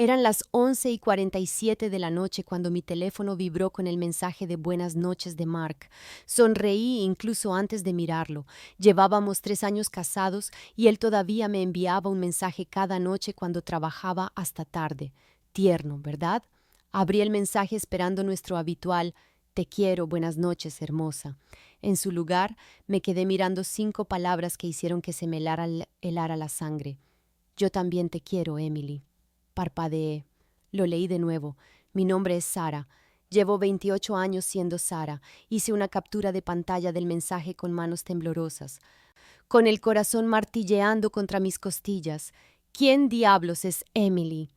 Eran las 11:47 de la noche cuando mi teléfono vibró con el mensaje de buenas noches de Mark. Sonreí incluso antes de mirarlo. Llevábamos 3 años casados y él todavía me enviaba un mensaje cada noche cuando trabajaba hasta tarde. Tierno, ¿verdad? Abrí el mensaje esperando nuestro habitual «Te quiero, buenas noches, hermosa». En su lugar, me quedé mirando 5 palabras que hicieron que se me helara la sangre. «Yo también te quiero, Emily». Parpadeé. Lo leí de nuevo. Mi nombre es Sara. Llevo 28 años siendo Sara. Hice una captura de pantalla del mensaje con manos temblorosas, con el corazón martilleando contra mis costillas. ¿Quién diablos es Emily?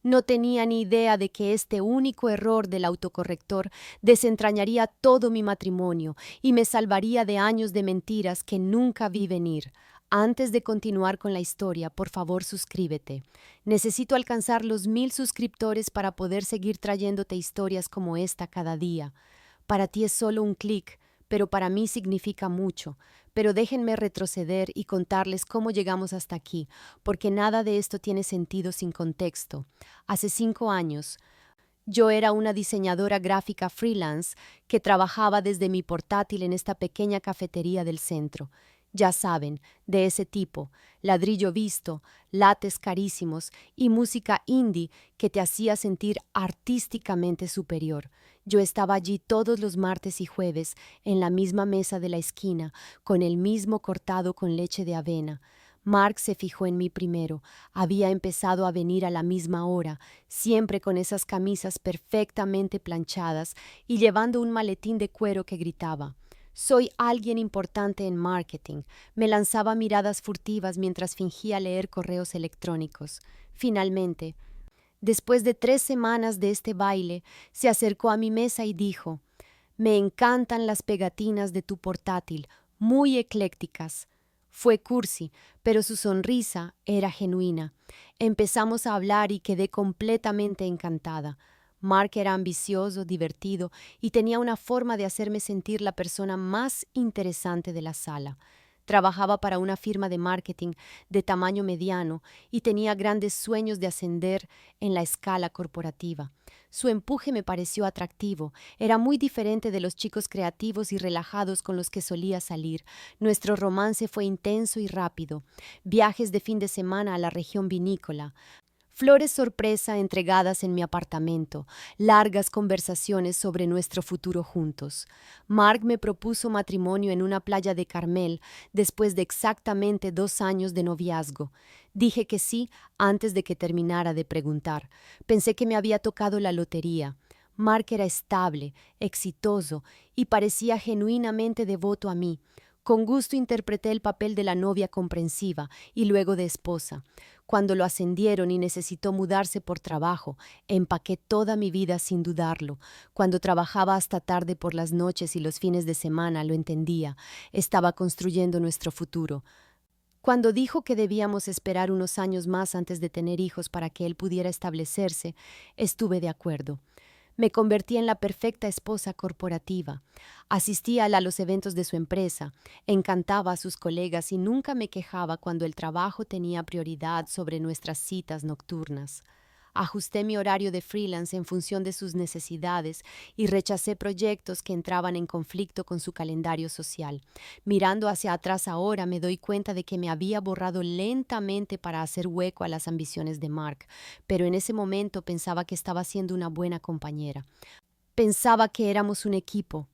No tenía ni idea de que este único error del autocorrector desentrañaría todo mi matrimonio y me salvaría de años de mentiras que nunca vi venir. Antes de continuar con la historia, por favor suscríbete. Necesito alcanzar los 1000 suscriptores para poder seguir trayéndote historias como esta cada día. Para ti es solo un clic, pero para mí significa mucho. Pero déjenme retroceder y contarles cómo llegamos hasta aquí, porque nada de esto tiene sentido sin contexto. Hace 5 años, yo era una diseñadora gráfica freelance que trabajaba desde mi portátil en esta pequeña cafetería del centro. Ya saben, de ese tipo, ladrillo visto, lates carísimos y música indie que te hacía sentir artísticamente superior. Yo estaba allí todos los martes y jueves, en la misma mesa de la esquina, con el mismo cortado con leche de avena. Mark se fijó en mí primero. Había empezado a venir a la misma hora, siempre con esas camisas perfectamente planchadas y llevando un maletín de cuero que gritaba: «Soy alguien importante en marketing». Me lanzaba miradas furtivas mientras fingía leer correos electrónicos. Finalmente, después de 3 semanas de este baile, se acercó a mi mesa y dijo: «Me encantan las pegatinas de tu portátil, muy eclécticas». Fue cursi, pero su sonrisa era genuina. Empezamos a hablar y quedé completamente encantada. Mark era ambicioso, divertido y tenía una forma de hacerme sentir la persona más interesante de la sala. Trabajaba para una firma de marketing de tamaño mediano y tenía grandes sueños de ascender en la escala corporativa. Su empuje me pareció atractivo. Era muy diferente de los chicos creativos y relajados con los que solía salir. Nuestro romance fue intenso y rápido. Viajes de fin de semana a la región vinícola, flores sorpresa entregadas en mi apartamento, largas conversaciones sobre nuestro futuro juntos. Mark me propuso matrimonio en una playa de Carmel después de exactamente 2 años de noviazgo. Dije que sí antes de que terminara de preguntar. Pensé que me había tocado la lotería. Mark era estable, exitoso y parecía genuinamente devoto a mí. Con gusto interpreté el papel de la novia comprensiva y luego de esposa. Cuando lo ascendieron y necesitó mudarse por trabajo, empaqué toda mi vida sin dudarlo. Cuando trabajaba hasta tarde por las noches y los fines de semana, lo entendía. Estaba construyendo nuestro futuro. Cuando dijo que debíamos esperar unos años más antes de tener hijos para que él pudiera establecerse, estuve de acuerdo. Me convertí en la perfecta esposa corporativa. Asistía a los eventos de su empresa, encantaba a sus colegas y nunca me quejaba cuando el trabajo tenía prioridad sobre nuestras citas nocturnas. Ajusté mi horario de freelance en función de sus necesidades y rechacé proyectos que entraban en conflicto con su calendario social. Mirando hacia atrás ahora me doy cuenta de que me había borrado lentamente para hacer hueco a las ambiciones de Mark, pero en ese momento pensaba que estaba siendo una buena compañera. Pensaba que éramos un equipo.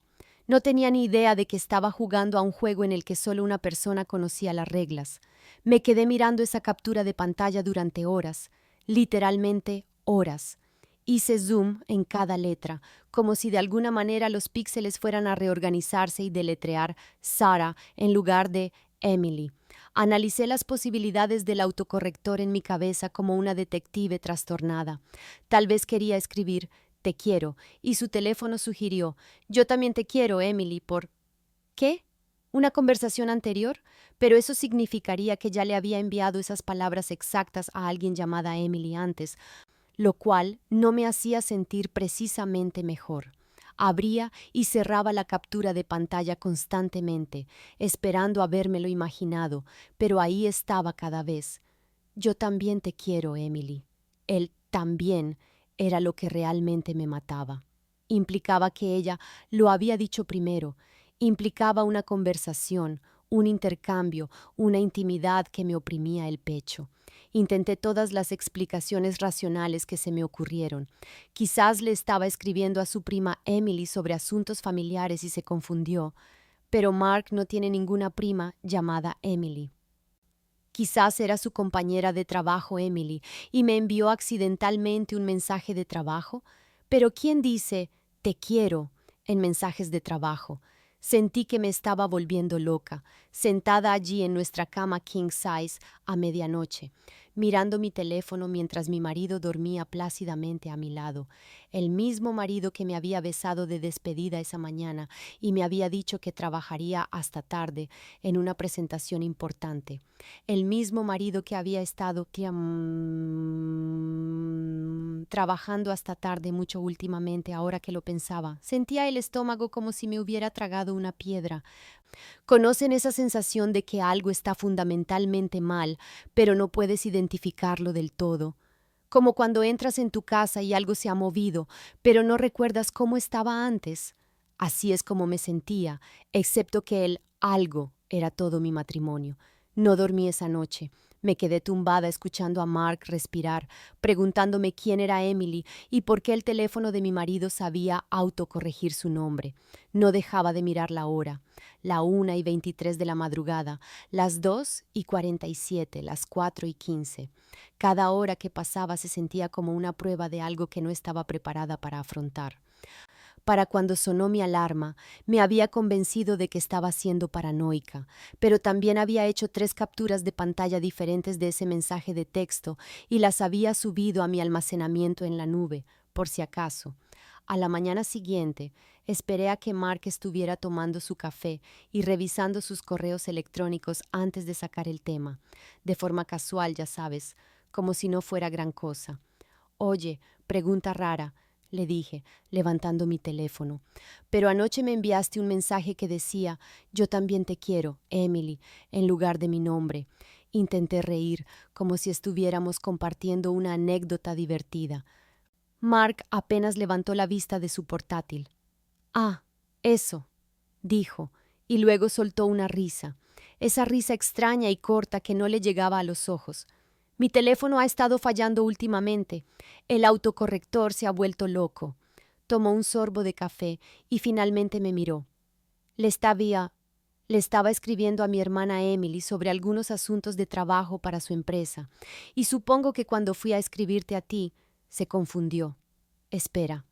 No tenía ni idea de que estaba jugando a un juego en el que solo una persona conocía las reglas. Me quedé mirando esa captura de pantalla durante horas. Literalmente horas. Hice zoom en cada letra, como si de alguna manera los píxeles fueran a reorganizarse y deletrear Sara en lugar de Emily. Analicé las posibilidades del autocorrector en mi cabeza como una detective trastornada. Tal vez quería escribir «Te quiero», y su teléfono sugirió «Yo también te quiero, Emily», por ¿qué? ¿Una conversación anterior? Pero eso significaría que ya le había enviado esas palabras exactas a alguien llamada Emily antes, lo cual no me hacía sentir precisamente mejor. Abría y cerraba la captura de pantalla constantemente, esperando habérmelo imaginado, pero ahí estaba cada vez. «Yo también te quiero, Emily». El también era lo que realmente me mataba. Implicaba que ella lo había dicho primero, implicaba una conversación, un intercambio, una intimidad que me oprimía el pecho. Intenté todas las explicaciones racionales que se me ocurrieron. Quizás le estaba escribiendo a su prima Emily sobre asuntos familiares y se confundió, pero Mark no tiene ninguna prima llamada Emily. Quizás era su compañera de trabajo Emily y me envió accidentalmente un mensaje de trabajo, pero ¿quién dice te quiero en mensajes de trabajo? Sentí que me estaba volviendo loca, sentada allí en nuestra cama king size a medianoche, mirando mi teléfono mientras mi marido dormía plácidamente a mi lado, el mismo marido que me había besado de despedida esa mañana y me había dicho que trabajaría hasta tarde en una presentación importante, el mismo marido que había estado trabajando hasta tarde mucho últimamente. Ahora que lo pensaba, sentía el estómago como si me hubiera tragado una piedra. ¿Conocen esa sensación de que algo está fundamentalmente mal, pero no puedes identificarlo del todo? Como cuando entras en tu casa y algo se ha movido, pero no recuerdas cómo estaba antes. Así es como me sentía, excepto que el algo era todo mi matrimonio. No dormí esa noche. Me quedé tumbada escuchando a Mark respirar, preguntándome quién era Emily y por qué el teléfono de mi marido sabía autocorregir su nombre. No dejaba de mirar la hora, la 1:23 de la madrugada, las 2:47, las 4:15. Cada hora que pasaba se sentía como una prueba de algo que no estaba preparada para afrontar. Para cuando sonó mi alarma, me había convencido de que estaba siendo paranoica, pero también había hecho 3 capturas de pantalla diferentes de ese mensaje de texto y las había subido a mi almacenamiento en la nube, por si acaso. A la mañana siguiente, esperé a que Mark estuviera tomando su café y revisando sus correos electrónicos antes de sacar el tema, de forma casual, ya sabes, como si no fuera gran cosa. Oye, pregunta rara, le dije, levantando mi teléfono. Pero anoche me enviaste un mensaje que decía, yo también te quiero, Emily, en lugar de mi nombre. Intenté reír, como si estuviéramos compartiendo una anécdota divertida. Mark apenas levantó la vista de su portátil. Ah, eso, dijo, y luego soltó una risa, esa risa extraña y corta que no le llegaba a los ojos. Mi teléfono ha estado fallando últimamente. El autocorrector se ha vuelto loco. Tomó un sorbo de café y finalmente me miró. Le estaba escribiendo a mi hermana Emily sobre algunos asuntos de trabajo para su empresa, y supongo que cuando fui a escribirte a ti, se confundió. Espera,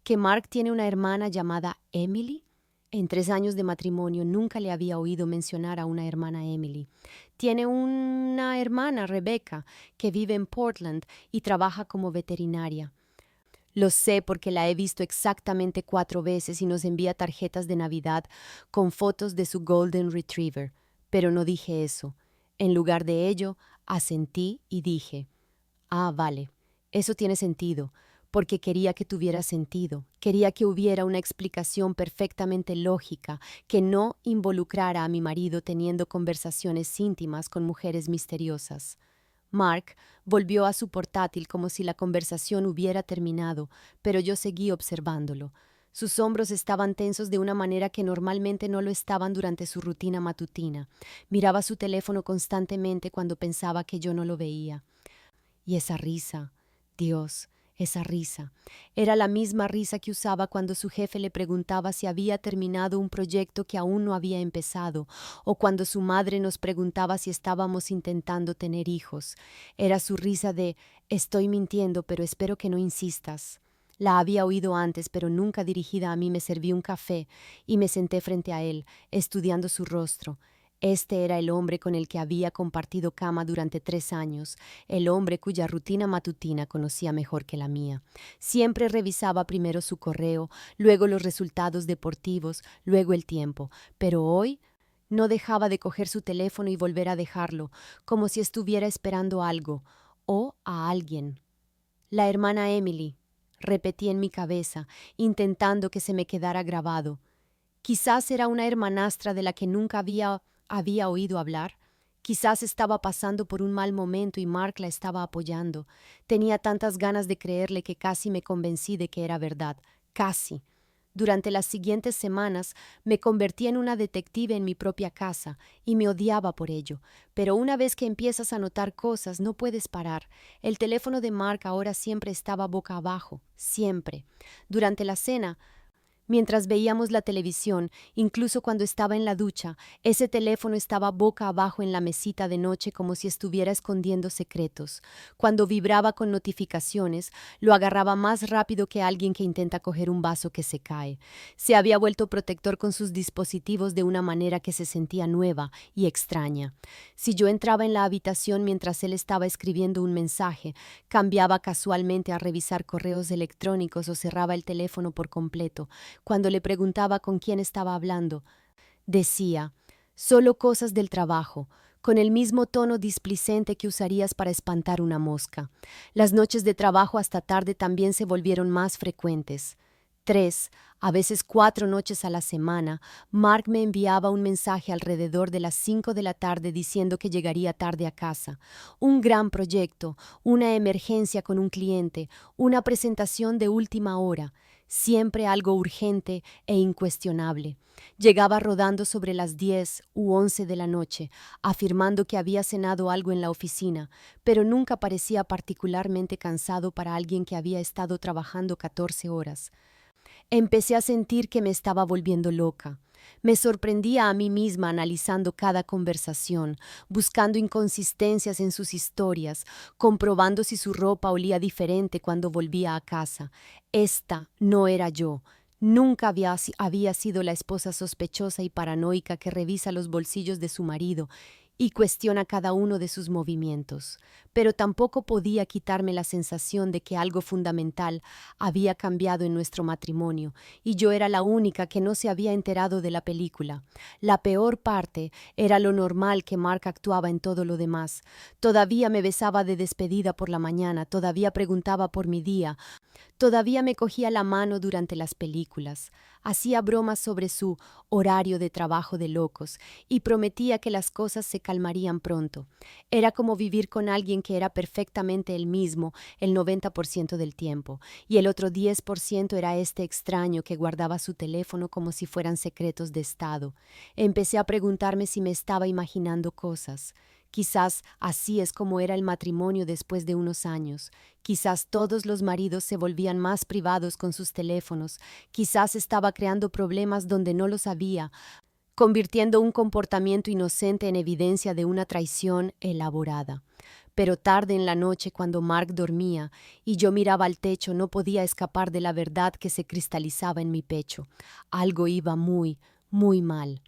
¿que Mark tiene una hermana llamada Emily? En 3 años de matrimonio nunca le había oído mencionar a una hermana Emily. Tiene una hermana, Rebecca, que vive en Portland y trabaja como veterinaria. Lo sé porque la he visto exactamente 4 veces y nos envía tarjetas de Navidad con fotos de su Golden Retriever. Pero no dije eso. En lugar de ello, asentí y dije, ah, vale, eso tiene sentido, porque quería que tuviera sentido, quería que hubiera una explicación perfectamente lógica, que no involucrara a mi marido teniendo conversaciones íntimas con mujeres misteriosas. Mark volvió a su portátil como si la conversación hubiera terminado, pero yo seguí observándolo. Sus hombros estaban tensos de una manera que normalmente no lo estaban durante su rutina matutina. Miraba su teléfono constantemente cuando pensaba que yo no lo veía. Y esa risa, Dios, esa risa, era la misma risa que usaba cuando su jefe le preguntaba si había terminado un proyecto que aún no había empezado, o cuando su madre nos preguntaba si estábamos intentando tener hijos. Era su risa de «estoy mintiendo, pero espero que no insistas». La había oído antes, pero nunca dirigida a mí. Me serví un café y me senté frente a él, estudiando su rostro. Este era el hombre con el que había compartido cama durante 3 años, el hombre cuya rutina matutina conocía mejor que la mía. Siempre revisaba primero su correo, luego los resultados deportivos, luego el tiempo, pero hoy no dejaba de coger su teléfono y volver a dejarlo, como si estuviera esperando algo o a alguien. La hermana Emily, repetí en mi cabeza, intentando que se me quedara grabado. Quizás era una hermanastra de la que nunca había oído hablar. Quizás estaba pasando por un mal momento y Mark la estaba apoyando. Tenía tantas ganas de creerle que casi me convencí de que era verdad. Casi. Durante las siguientes semanas me convertí en una detective en mi propia casa y me odiaba por ello. Pero una vez que empiezas a notar cosas, no puedes parar. El teléfono de Mark ahora siempre estaba boca abajo. Siempre. Durante la cena, mientras veíamos la televisión, incluso cuando estaba en la ducha, ese teléfono estaba boca abajo en la mesita de noche como si estuviera escondiendo secretos. Cuando vibraba con notificaciones, lo agarraba más rápido que alguien que intenta coger un vaso que se cae. Se había vuelto protector con sus dispositivos de una manera que se sentía nueva y extraña. Si yo entraba en la habitación mientras él estaba escribiendo un mensaje, cambiaba casualmente a revisar correos electrónicos o cerraba el teléfono por completo. Cuando le preguntaba con quién estaba hablando, decía, solo cosas del trabajo, con el mismo tono displicente que usarías para espantar una mosca. Las noches de trabajo hasta tarde también se volvieron más frecuentes. 3, a veces 4 noches a la semana, Mark me enviaba un mensaje alrededor de las 5 de la tarde diciendo que llegaría tarde a casa. Un gran proyecto, una emergencia con un cliente, una presentación de última hora. Siempre algo urgente e incuestionable. Llegaba rodando sobre las 10 u 11 de la noche, afirmando que había cenado algo en la oficina, pero nunca parecía particularmente cansado para alguien que había estado trabajando 14 horas. Empecé a sentir que me estaba volviendo loca. Me sorprendía a mí misma analizando cada conversación, buscando inconsistencias en sus historias, comprobando si su ropa olía diferente cuando volvía a casa. Esta no era yo. Nunca había sido la esposa sospechosa y paranoica que revisa los bolsillos de su marido y cuestiona cada uno de sus movimientos, pero tampoco podía quitarme la sensación de que algo fundamental había cambiado en nuestro matrimonio, y yo era la única que no se había enterado de la película. La peor parte era lo normal que Mark actuaba en todo lo demás. Todavía me besaba de despedida por la mañana, todavía preguntaba por mi día, todavía me cogía la mano durante las películas, hacía bromas sobre su horario de trabajo de locos y prometía que las cosas se calmarían pronto. Era como vivir con alguien que era perfectamente el mismo el 90% del tiempo, y el otro 10% era este extraño que guardaba su teléfono como si fueran secretos de Estado. Empecé a preguntarme si me estaba imaginando cosas. Quizás así es como era el matrimonio después de unos años. Quizás todos los maridos se volvían más privados con sus teléfonos. Quizás estaba creando problemas donde no los había, convirtiendo un comportamiento inocente en evidencia de una traición elaborada. Pero tarde en la noche, cuando Mark dormía y yo miraba al techo, no podía escapar de la verdad que se cristalizaba en mi pecho. Algo iba muy, muy mal.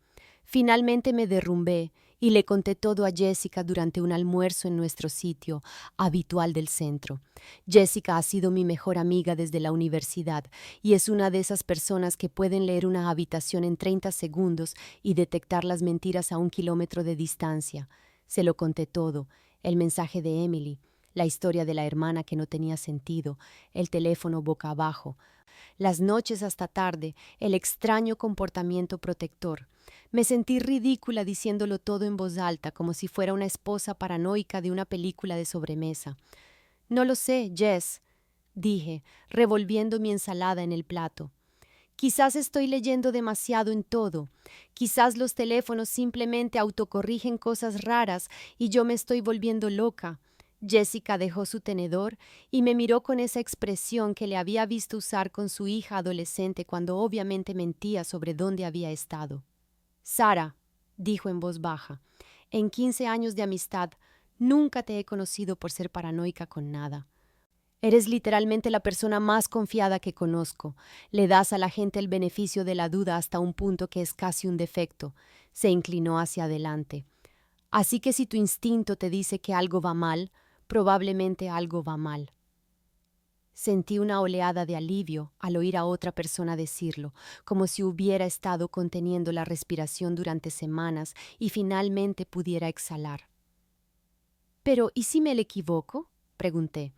Finalmente me derrumbé y le conté todo a Jessica durante un almuerzo en nuestro sitio habitual del centro. Jessica ha sido mi mejor amiga desde la universidad y es una de esas personas que pueden leer una habitación en 30 segundos y detectar las mentiras a 1 kilómetro de distancia. Se lo conté todo, el mensaje de Emily, la historia de la hermana que no tenía sentido, el teléfono boca abajo, las noches hasta tarde, el extraño comportamiento protector. Me sentí ridícula diciéndolo todo en voz alta, como si fuera una esposa paranoica de una película de sobremesa. No lo sé, Jess, dije, revolviendo mi ensalada en el plato. Quizás estoy leyendo demasiado en todo. Quizás los teléfonos simplemente autocorrigen cosas raras y yo me estoy volviendo loca. Jessica dejó su tenedor y me miró con esa expresión que le había visto usar con su hija adolescente cuando obviamente mentía sobre dónde había estado. Sara, dijo en voz baja, en 15 años de amistad nunca te he conocido por ser paranoica con nada. Eres literalmente la persona más confiada que conozco. Le das a la gente el beneficio de la duda hasta un punto que es casi un defecto. Se inclinó hacia adelante. Así que si tu instinto te dice que algo va mal, probablemente algo va mal. Sentí una oleada de alivio al oír a otra persona decirlo, como si hubiera estado conteniendo la respiración durante semanas y finalmente pudiera exhalar. «Pero, ¿y si me le equivoco?», pregunté.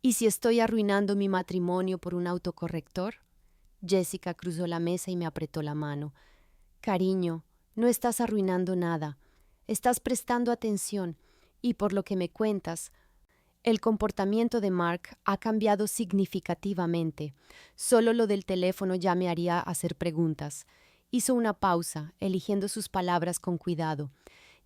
«¿Y si estoy arruinando mi matrimonio por un autocorrector?». Jessica cruzó la mesa y me apretó la mano. «Cariño, no estás arruinando nada. estás prestando atención y por lo que me cuentas, el comportamiento de Mark ha cambiado significativamente. Solo lo del teléfono ya me haría hacer preguntas. Hizo una pausa, eligiendo sus palabras con cuidado.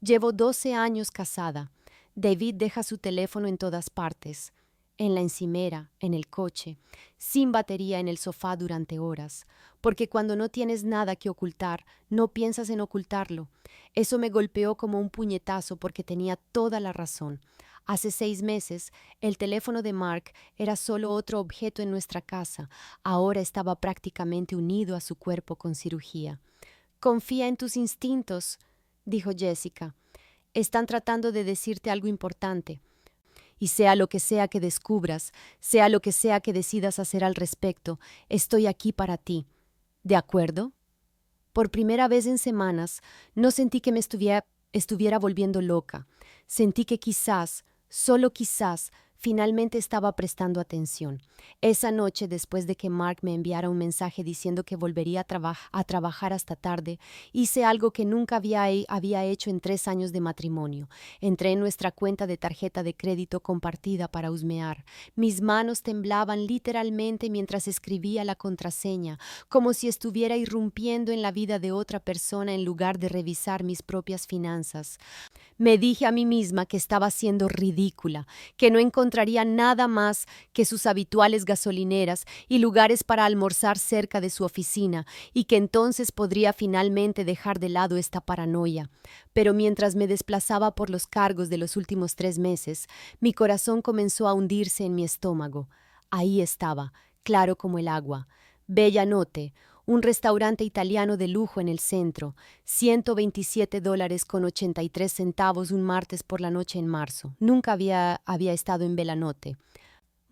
Llevo 12 años casada. David deja su teléfono en todas partes. En la encimera, en el coche, sin batería en el sofá durante horas. Porque cuando no tienes nada que ocultar, no piensas en ocultarlo. Eso me golpeó como un puñetazo porque tenía toda la razón. Hace 6 meses, el teléfono de Mark era solo otro objeto en nuestra casa. Ahora estaba prácticamente unido a su cuerpo con cirugía. Confía en tus instintos, dijo Jessica. Están tratando de decirte algo importante. Y sea lo que sea que descubras, sea lo que sea que decidas hacer al respecto, estoy aquí para ti. ¿De acuerdo? Por primera vez en semanas, no sentí que me estuviera volviendo loca. Sentí que quizás, solo quizás, finalmente estaba prestando atención. Esa noche, después de que Mark me enviara un mensaje diciendo que volvería a trabajar hasta tarde, hice algo que nunca había hecho en 3 años de matrimonio. Entré en nuestra cuenta de tarjeta de crédito compartida para husmear. Mis manos temblaban literalmente mientras escribía la contraseña, como si estuviera irrumpiendo en la vida de otra persona en lugar de revisar mis propias finanzas. Me dije a mí misma que estaba siendo ridícula, que no encontraría nada más que sus habituales gasolineras y lugares para almorzar cerca de su oficina, y que entonces podría finalmente dejar de lado esta paranoia. Pero mientras me desplazaba por los cargos de los últimos 3 meses, mi corazón comenzó a hundirse en mi estómago. Ahí estaba, claro como el agua. Bella Notte, un restaurante italiano de lujo en el centro, $127.83 un martes por la noche en marzo. Nunca había estado en Bella Notte.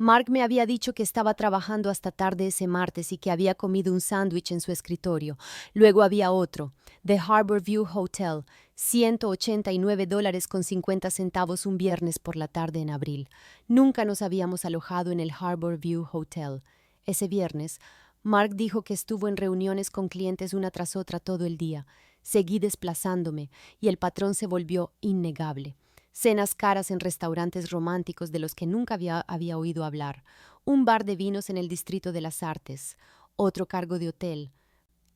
Mark me había dicho que estaba trabajando hasta tarde ese martes y que había comido un sándwich en su escritorio. Luego había otro, The Harbor View Hotel, $189.50 un viernes por la tarde en abril. Nunca nos habíamos alojado en el Harbor View Hotel. Ese viernes, Mark dijo que estuvo en reuniones con clientes una tras otra todo el día. Seguí desplazándome y el patrón se volvió innegable. Cenas caras en restaurantes románticos de los que nunca había oído hablar. Un bar de vinos en el Distrito de las Artes. Otro cargo de hotel.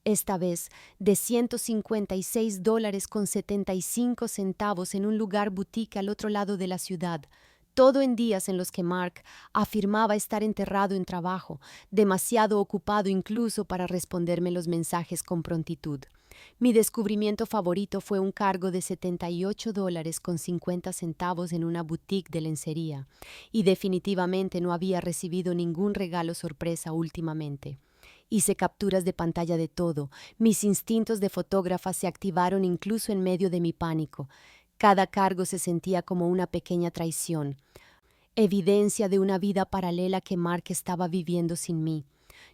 Esta vez de $156.75 en un lugar boutique al otro lado de la ciudad. Todo en días en los que Mark afirmaba estar enterrado en trabajo, demasiado ocupado incluso para responderme los mensajes con prontitud. Mi descubrimiento favorito fue un cargo de $78.50 en una boutique de lencería, y definitivamente no había recibido ningún regalo sorpresa últimamente. Hice capturas de pantalla de todo. Mis instintos de fotógrafa se activaron incluso en medio de mi pánico. Cada cargo se sentía como una pequeña traición, evidencia de una vida paralela que Mark estaba viviendo sin mí.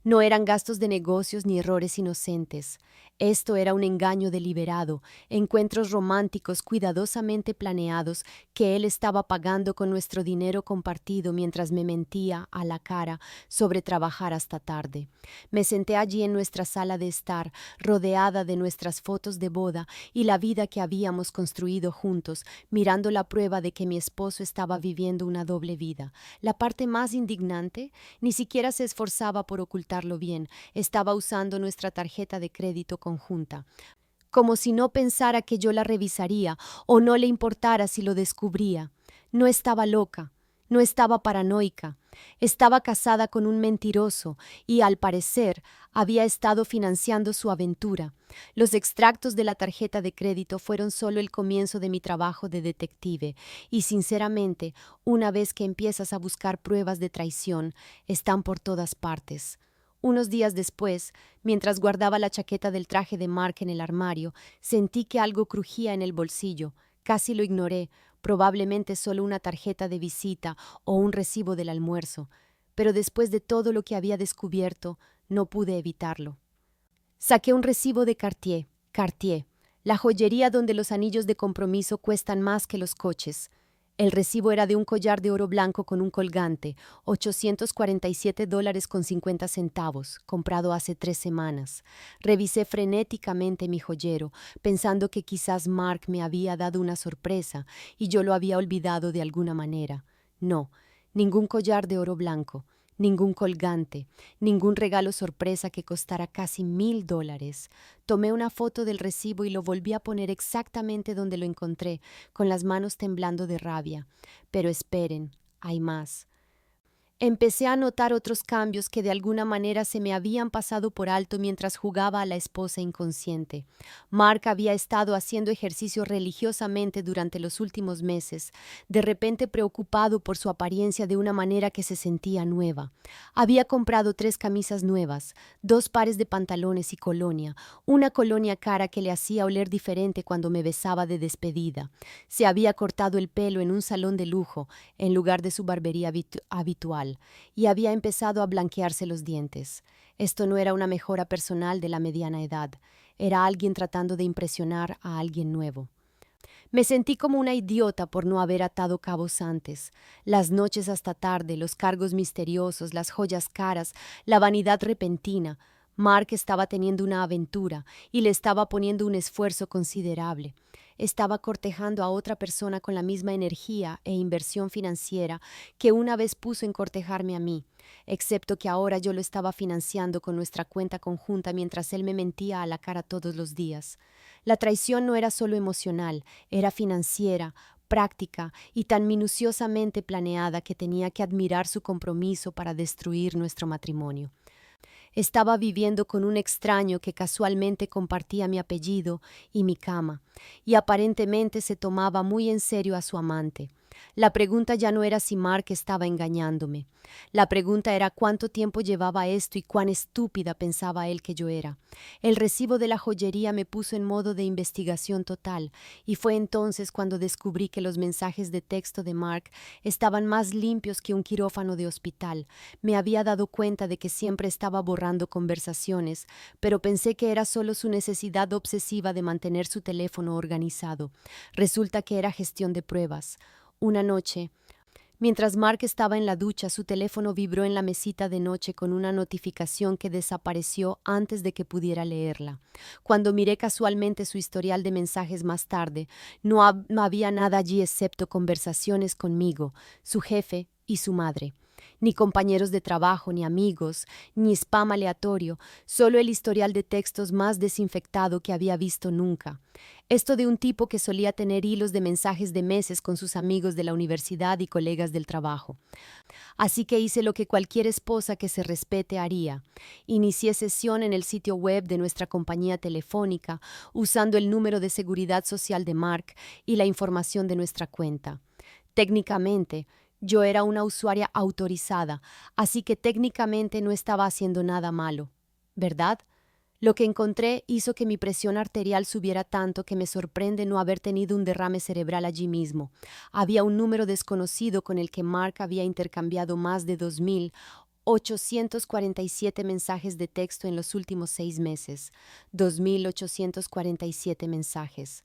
No eran gastos de negocios ni errores inocentes. Esto era un engaño deliberado, encuentros románticos cuidadosamente planeados que él estaba pagando con nuestro dinero compartido mientras me mentía a la cara sobre trabajar hasta tarde. Me senté allí en nuestra sala de estar, rodeada de nuestras fotos de boda y la vida que habíamos construido juntos, mirando la prueba de que mi esposo estaba viviendo una doble vida. La parte más indignante, ni siquiera se esforzaba por ocultarlo bien, estaba usando nuestra tarjeta de crédito conjunta, como si no pensara que yo la revisaría o no le importara si lo descubría. No estaba loca, no estaba paranoica, estaba casada con un mentiroso y, al parecer, había estado financiando su aventura. Los extractos de la tarjeta de crédito fueron solo el comienzo de mi trabajo de detective y, sinceramente, una vez que empiezas a buscar pruebas de traición, están por todas partes. Unos días después, mientras guardaba la chaqueta del traje de Mark en el armario, sentí que algo crujía en el bolsillo. Casi lo ignoré, probablemente solo una tarjeta de visita o un recibo del almuerzo, pero después de todo lo que había descubierto, no pude evitarlo. Saqué un recibo de Cartier, la joyería donde los anillos de compromiso cuestan más que los coches. El recibo era de un collar de oro blanco con un colgante, $847.50, comprado hace 3 semanas. Revisé frenéticamente mi joyero, pensando que quizás Mark me había dado una sorpresa y yo lo había olvidado de alguna manera. No, ningún collar de oro blanco, ningún colgante, ningún regalo sorpresa que costara casi $1,000. Tomé una foto del recibo y lo volví a poner exactamente donde lo encontré, con las manos temblando de rabia. Pero esperen, hay más. Empecé a notar otros cambios que de alguna manera se me habían pasado por alto mientras jugaba a la esposa inconsciente. Mark había estado haciendo ejercicio religiosamente durante los últimos meses, de repente preocupado por su apariencia de una manera que se sentía nueva. Había comprado 3 camisas nuevas, 2 pares de pantalones y colonia, una colonia cara que le hacía oler diferente cuando me besaba de despedida. Se había cortado el pelo en un salón de lujo, en lugar de su barbería habitual, y había empezado a blanquearse los dientes. Esto no era una mejora personal de la mediana edad, era alguien tratando de impresionar a alguien nuevo. Me sentí como una idiota por no haber atado cabos antes. Las noches hasta tarde, los cargos misteriosos, las joyas caras, la vanidad repentina. Mark estaba teniendo una aventura y le estaba poniendo un esfuerzo considerable. Estaba cortejando a otra persona con la misma energía e inversión financiera que una vez puso en cortejarme a mí, excepto que ahora yo lo estaba financiando con nuestra cuenta conjunta mientras él me mentía a la cara todos los días. La traición no era solo emocional, era financiera, práctica y tan minuciosamente planeada que tenía que admirar su compromiso para destruir nuestro matrimonio. Estaba viviendo con un extraño que casualmente compartía mi apellido y mi cama, y aparentemente se tomaba muy en serio a su amante. La pregunta ya no era si Mark estaba engañándome. La pregunta era cuánto tiempo llevaba esto y cuán estúpida pensaba él que yo era. El recibo de la joyería me puso en modo de investigación total, y fue entonces cuando descubrí que los mensajes de texto de Mark estaban más limpios que un quirófano de hospital. Me había dado cuenta de que siempre estaba borrando conversaciones, pero pensé que era solo su necesidad obsesiva de mantener su teléfono organizado. Resulta que era gestión de pruebas. Una noche, mientras Mark estaba en la ducha, su teléfono vibró en la mesita de noche con una notificación que desapareció antes de que pudiera leerla. Cuando miré casualmente su historial de mensajes más tarde, no había nada allí excepto conversaciones conmigo, su jefe y su madre. Ni compañeros de trabajo, ni amigos, ni spam aleatorio, solo el historial de textos más desinfectado que había visto nunca. Esto de un tipo que solía tener hilos de mensajes de meses con sus amigos de la universidad y colegas del trabajo. Así que hice lo que cualquier esposa que se respete haría. Inicié sesión en el sitio web de nuestra compañía telefónica, usando el número de seguridad social de Mark y la información de nuestra cuenta. Técnicamente, yo era una usuaria autorizada, así que técnicamente no estaba haciendo nada malo, ¿verdad? Lo que encontré hizo que mi presión arterial subiera tanto que me sorprende no haber tenido un derrame cerebral allí mismo. Había un número desconocido con el que Mark había intercambiado más de 2,847 mensajes de texto en los últimos 6 meses. 2,847 mensajes.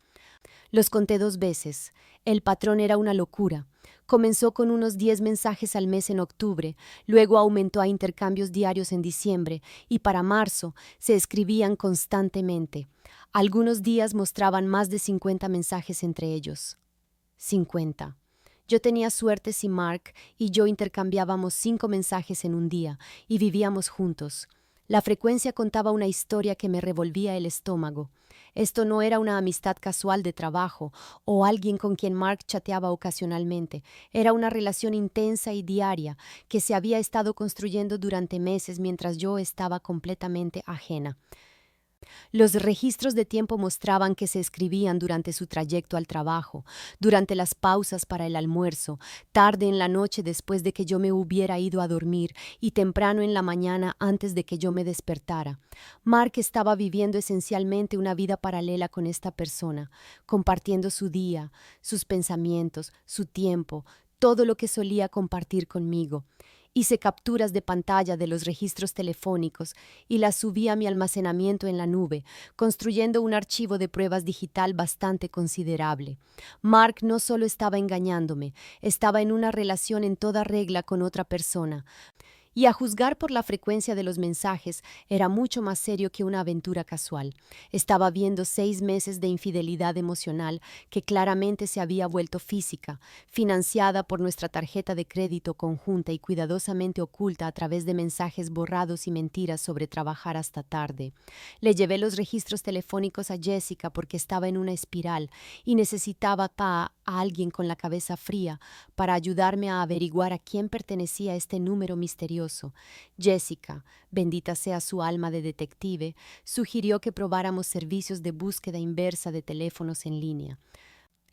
Los conté 2 veces. El patrón era una locura. Comenzó con unos 10 mensajes al mes en octubre, luego aumentó a intercambios diarios en diciembre y para marzo se escribían constantemente. Algunos días mostraban más de 50 mensajes entre ellos. 50. Yo tenía suerte si Mark y yo intercambiábamos 5 mensajes en un día y vivíamos juntos. La frecuencia contaba una historia que me revolvía el estómago. Esto no era una amistad casual de trabajo o alguien con quien Mark chateaba ocasionalmente. Era una relación intensa y diaria que se había estado construyendo durante meses mientras yo estaba completamente ajena. Los registros de tiempo mostraban que se escribían durante su trayecto al trabajo, durante las pausas para el almuerzo, tarde en la noche después de que yo me hubiera ido a dormir y temprano en la mañana antes de que yo me despertara. Mark estaba viviendo esencialmente una vida paralela con esta persona, compartiendo su día, sus pensamientos, su tiempo, todo lo que solía compartir conmigo. Hice capturas de pantalla de los registros telefónicos y las subí a mi almacenamiento en la nube, construyendo un archivo de pruebas digital bastante considerable. Mark no solo estaba engañándome, estaba en una relación en toda regla con otra persona. Y a juzgar por la frecuencia de los mensajes, era mucho más serio que una aventura casual. Estaba viendo 6 meses de infidelidad emocional que claramente se había vuelto física, financiada por nuestra tarjeta de crédito conjunta y cuidadosamente oculta a través de mensajes borrados y mentiras sobre trabajar hasta tarde. Le llevé los registros telefónicos a Jessica porque estaba en una espiral y necesitaba a alguien con la cabeza fría para ayudarme a averiguar a quién pertenecía este número misterioso. Jessica, bendita sea su alma de detective, sugirió que probáramos servicios de búsqueda inversa de teléfonos en línea.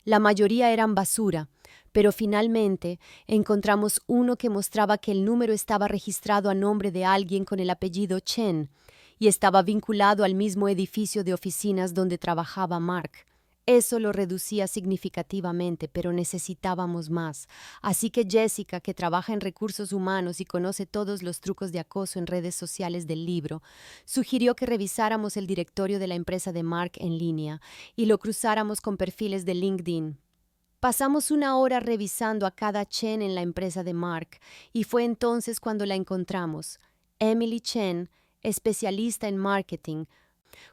La mayoría eran basura, pero finalmente encontramos uno que mostraba que el número estaba registrado a nombre de alguien con el apellido Chen y estaba vinculado al mismo edificio de oficinas donde trabajaba Mark. Eso lo reducía significativamente, pero necesitábamos más. Así que Jessica, que trabaja en recursos humanos y conoce todos los trucos de acoso en redes sociales del libro, sugirió que revisáramos el directorio de la empresa de Mark en línea y lo cruzáramos con perfiles de LinkedIn. Pasamos una hora revisando a cada Chen en la empresa de Mark y fue entonces cuando la encontramos. Emily Chen, especialista en marketing,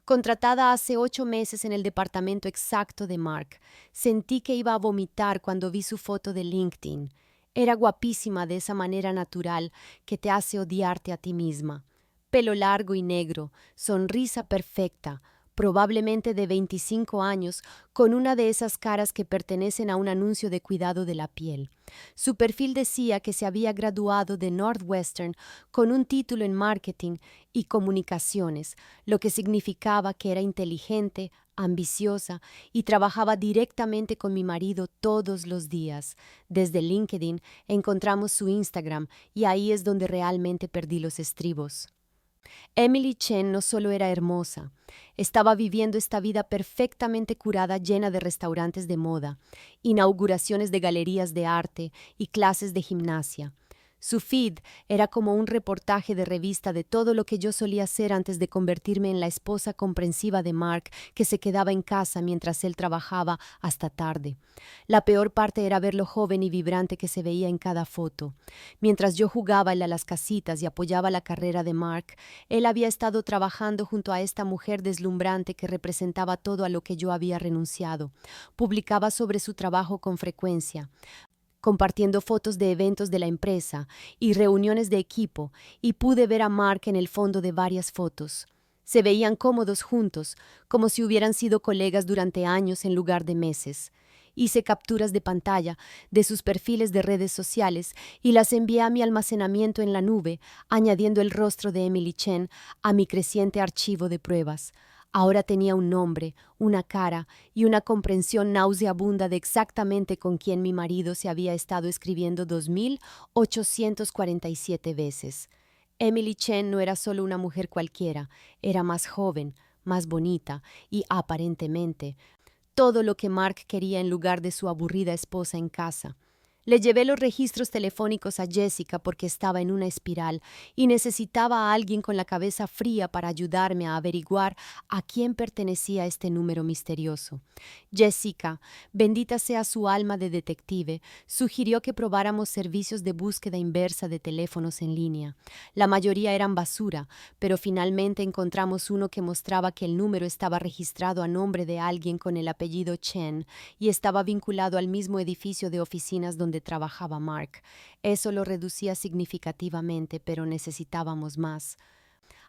contratada hace 8 meses en el departamento exacto de Mark. Sentí que iba a vomitar cuando vi su foto de LinkedIn. Era guapísima de esa manera natural que te hace odiarte a ti misma. Pelo largo y negro, sonrisa perfecta, probablemente de 25 años, con una de esas caras que pertenecen a un anuncio de cuidado de la piel. Su perfil decía que se había graduado de Northwestern con un título en marketing y comunicaciones, lo que significaba que era inteligente, ambiciosa y trabajaba directamente con mi marido todos los días. Desde LinkedIn encontramos su Instagram y ahí es donde realmente perdí los estribos. Emily Chen no solo era hermosa, estaba viviendo esta vida perfectamente curada llena de restaurantes de moda, inauguraciones de galerías de arte y clases de gimnasia. Su feed era como un reportaje de revista de todo lo que yo solía hacer antes de convertirme en la esposa comprensiva de Mark, que se quedaba en casa mientras él trabajaba hasta tarde. La peor parte era ver lo joven y vibrante que se veía en cada foto. Mientras yo jugaba en las casitas y apoyaba la carrera de Mark, él había estado trabajando junto a esta mujer deslumbrante que representaba todo a lo que yo había renunciado. Publicaba sobre su trabajo con frecuencia, compartiendo fotos de eventos de la empresa y reuniones de equipo, y pude ver a Mark en el fondo de varias fotos. Se veían cómodos juntos, como si hubieran sido colegas durante años en lugar de meses. Hice capturas de pantalla de sus perfiles de redes sociales y las envié a mi almacenamiento en la nube, añadiendo el rostro de Emily Chen a mi creciente archivo de pruebas. Ahora tenía un nombre, una cara y una comprensión nauseabunda de exactamente con quién mi marido se había estado escribiendo 2.847 veces. Emily Chen no era solo una mujer cualquiera, era más joven, más bonita y, aparentemente, todo lo que Mark quería en lugar de su aburrida esposa en casa. Le llevé los registros telefónicos a Jessica porque estaba en una espiral y necesitaba a alguien con la cabeza fría para ayudarme a averiguar a quién pertenecía este número misterioso. Jessica, bendita sea su alma de detective, sugirió que probáramos servicios de búsqueda inversa de teléfonos en línea. La mayoría eran basura, pero finalmente encontramos uno que mostraba que el número estaba registrado a nombre de alguien con el apellido Chen y estaba vinculado al mismo edificio de oficinas donde trabajaba Mark. Eso lo reducía significativamente, pero necesitábamos más.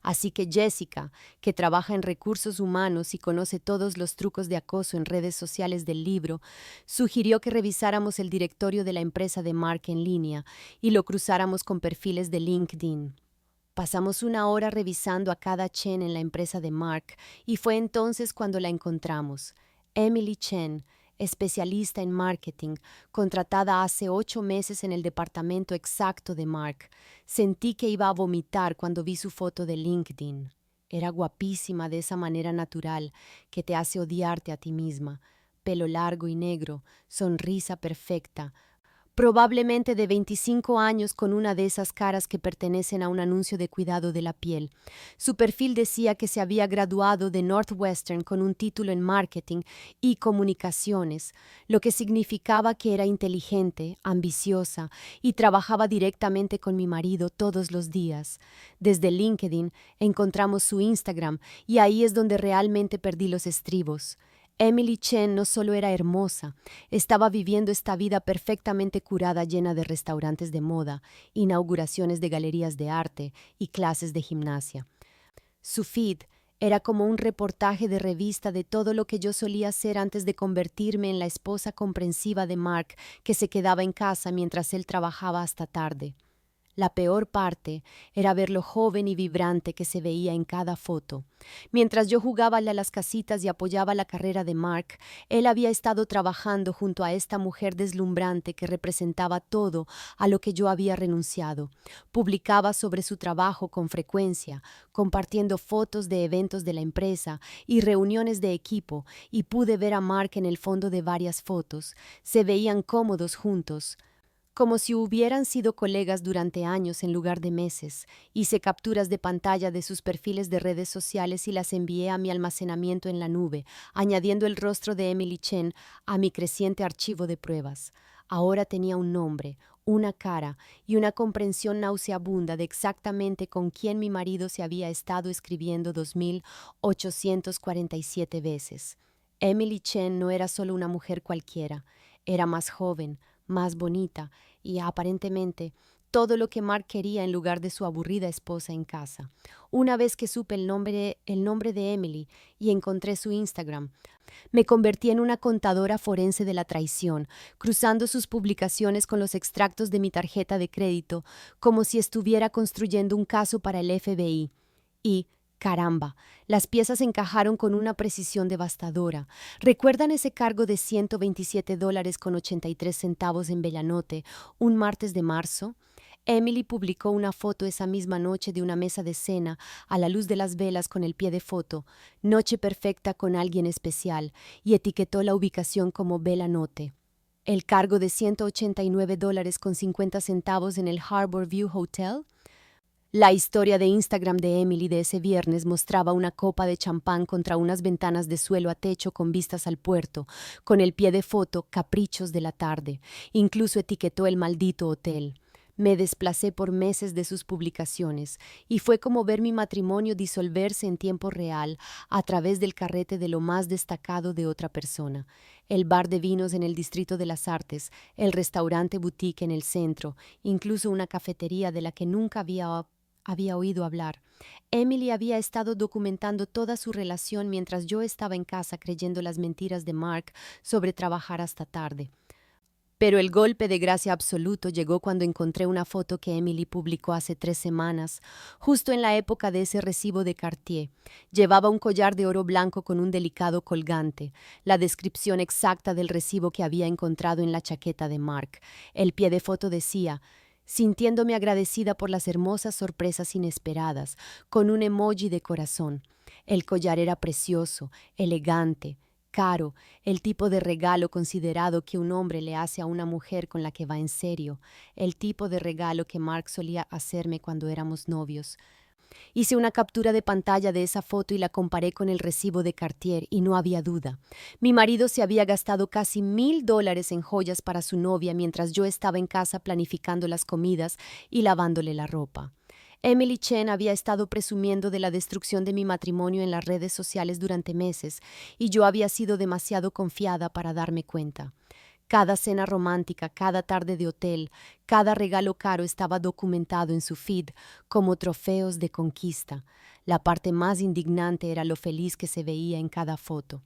Así que Jessica, que trabaja en recursos humanos y conoce todos los trucos de acoso en redes sociales del libro, sugirió que revisáramos el directorio de la empresa de Mark en línea y lo cruzáramos con perfiles de LinkedIn. Pasamos una hora revisando a cada Chen en la empresa de Mark y fue entonces cuando la encontramos. Emily Chen, especialista en marketing, contratada hace 8 meses en el departamento exacto de Mark. Sentí que iba a vomitar cuando vi su foto de LinkedIn. Era guapísima de esa manera natural que te hace odiarte a ti misma. Pelo largo y negro, sonrisa perfecta, probablemente de 25 años, con una de esas caras que pertenecen a un anuncio de cuidado de la piel. Su perfil decía que se había graduado de Northwestern con un título en marketing y comunicaciones, lo que significaba que era inteligente, ambiciosa y trabajaba directamente con mi marido todos los días. Desde LinkedIn encontramos su Instagram y ahí es donde realmente perdí los estribos. Emily Chen no solo era hermosa, estaba viviendo esta vida perfectamente curada, llena de restaurantes de moda, inauguraciones de galerías de arte y clases de gimnasia. Su feed era como un reportaje de revista de todo lo que yo solía hacer antes de convertirme en la esposa comprensiva de Mark, que se quedaba en casa mientras él trabajaba hasta tarde. La peor parte era ver lo joven y vibrante que se veía en cada foto. Mientras yo jugaba a las casitas y apoyaba la carrera de Mark, él había estado trabajando junto a esta mujer deslumbrante que representaba todo a lo que yo había renunciado. Publicaba sobre su trabajo con frecuencia, compartiendo fotos de eventos de la empresa y reuniones de equipo, y pude ver a Mark en el fondo de varias fotos. Se veían cómodos juntos, como si hubieran sido colegas durante años en lugar de meses. Hice capturas de pantalla de sus perfiles de redes sociales y las envié a mi almacenamiento en la nube, añadiendo el rostro de Emily Chen a mi creciente archivo de pruebas. Ahora tenía un nombre, una cara y una comprensión nauseabunda de exactamente con quién mi marido se había estado escribiendo 2.847 veces. Emily Chen no era solo una mujer cualquiera, era más joven, más bonita y, aparentemente, todo lo que Mark quería en lugar de su aburrida esposa en casa. Una vez que supe el nombre de Emily y encontré su Instagram, me convertí en una contadora forense de la traición, cruzando sus publicaciones con los extractos de mi tarjeta de crédito, como si estuviera construyendo un caso para el FBI. Y, caramba, las piezas encajaron con una precisión devastadora. ¿Recuerdan ese cargo de $127.83 en Bellanote, un martes de marzo? Emily publicó una foto esa misma noche de una mesa de cena a la luz de las velas con el pie de foto, noche perfecta con alguien especial, y etiquetó la ubicación como Bellanote. El cargo de $189.50 en el Harbor View Hotel. La historia de Instagram de Emily de ese viernes mostraba una copa de champán contra unas ventanas de suelo a techo con vistas al puerto, con el pie de foto "Caprichos de la tarde". Incluso etiquetó el maldito hotel. Me desplacé por meses de sus publicaciones, y fue como ver mi matrimonio disolverse en tiempo real a través del carrete de lo más destacado de otra persona. El bar de vinos en el Distrito de las Artes, el restaurante boutique en el centro, incluso una cafetería de la que nunca había oído hablar. Emily había estado documentando toda su relación mientras yo estaba en casa creyendo las mentiras de Mark sobre trabajar hasta tarde. Pero el golpe de gracia absoluto llegó cuando encontré una foto que Emily publicó hace 3 semanas, justo en la época de ese recibo de Cartier. Llevaba un collar de oro blanco con un delicado colgante, la descripción exacta del recibo que había encontrado en la chaqueta de Mark. El pie de foto decía: sintiéndome agradecida por las hermosas sorpresas inesperadas, con un emoji de corazón. El collar era precioso, elegante, caro, el tipo de regalo considerado que un hombre le hace a una mujer con la que va en serio, el tipo de regalo que Mark solía hacerme cuando éramos novios. Hice una captura de pantalla de esa foto y la comparé con el recibo de Cartier, y no había duda. Mi marido se había gastado casi $1,000 en joyas para su novia mientras yo estaba en casa planificando las comidas y lavándole la ropa. Emily Chen había estado presumiendo de la destrucción de mi matrimonio en las redes sociales durante meses, y yo había sido demasiado confiada para darme cuenta. Cada cena romántica, cada tarde de hotel, cada regalo caro estaba documentado en su feed como trofeos de conquista. La parte más indignante era lo feliz que se veía en cada foto.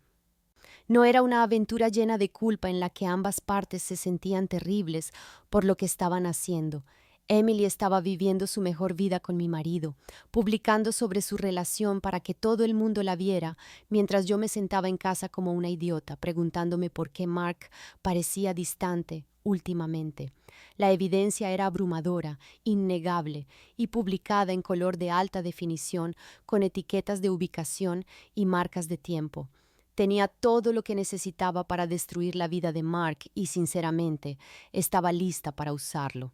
No era una aventura llena de culpa en la que ambas partes se sentían terribles por lo que estaban haciendo. Emily estaba viviendo su mejor vida con mi marido, publicando sobre su relación para que todo el mundo la viera, mientras yo me sentaba en casa como una idiota, preguntándome por qué Mark parecía distante últimamente. La evidencia era abrumadora, innegable, y publicada en color de alta definición, con etiquetas de ubicación y marcas de tiempo. Tenía todo lo que necesitaba para destruir la vida de Mark y, sinceramente, estaba lista para usarlo.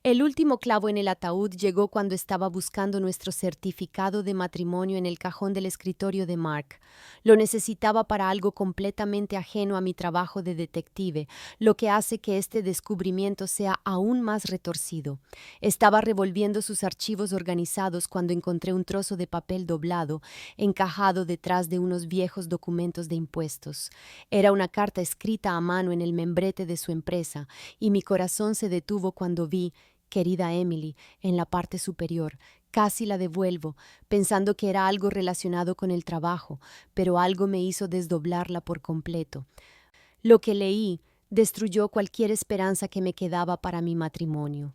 El último clavo en el ataúd llegó cuando estaba buscando nuestro certificado de matrimonio en el cajón del escritorio de Mark. Lo necesitaba para algo completamente ajeno a mi trabajo de detective, lo que hace que este descubrimiento sea aún más retorcido. Estaba revolviendo sus archivos organizados cuando encontré un trozo de papel doblado, encajado detrás de unos viejos documentos de impuestos. Era una carta escrita a mano en el membrete de su empresa, y mi corazón se detuvo cuando vi «Querida Emily» en la parte superior. Casi la devuelvo, pensando que era algo relacionado con el trabajo, pero algo me hizo desdoblarla por completo. Lo que leí destruyó cualquier esperanza que me quedaba para mi matrimonio.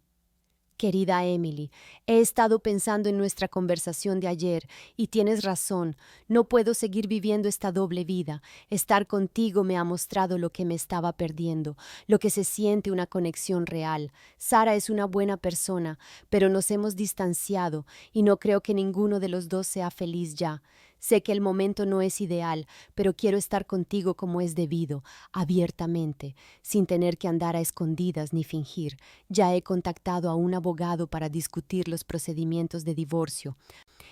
Querida Emily, he estado pensando en nuestra conversación de ayer y tienes razón, no puedo seguir viviendo esta doble vida. Estar contigo me ha mostrado lo que me estaba perdiendo, lo que se siente una conexión real. Sara es una buena persona, pero nos hemos distanciado y no creo que ninguno de los dos sea feliz ya. Sé que el momento no es ideal, pero quiero estar contigo como es debido, abiertamente, sin tener que andar a escondidas ni fingir. Ya he contactado a un abogado para discutir los procedimientos de divorcio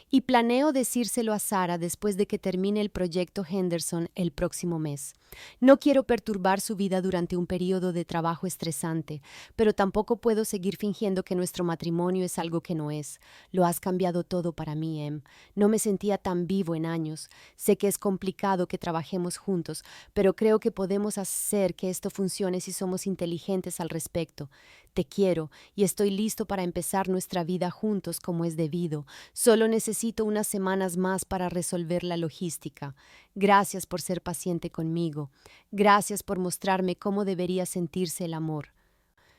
y planeo decírselo a Sara después de que termine el proyecto Henderson el próximo mes. No quiero perturbar su vida durante un periodo de trabajo estresante, pero tampoco puedo seguir fingiendo que nuestro matrimonio es algo que no es. Lo has cambiado todo para mí, Em. No me sentía tan vivo en años. Sé que es complicado que trabajemos juntos, pero creo que podemos hacer que esto funcione si somos inteligentes al respecto. Te quiero y estoy listo para empezar nuestra vida juntos como es debido. Solo necesito unas semanas más para resolver la logística. Gracias por ser paciente conmigo. Gracias por mostrarme cómo debería sentirse el amor.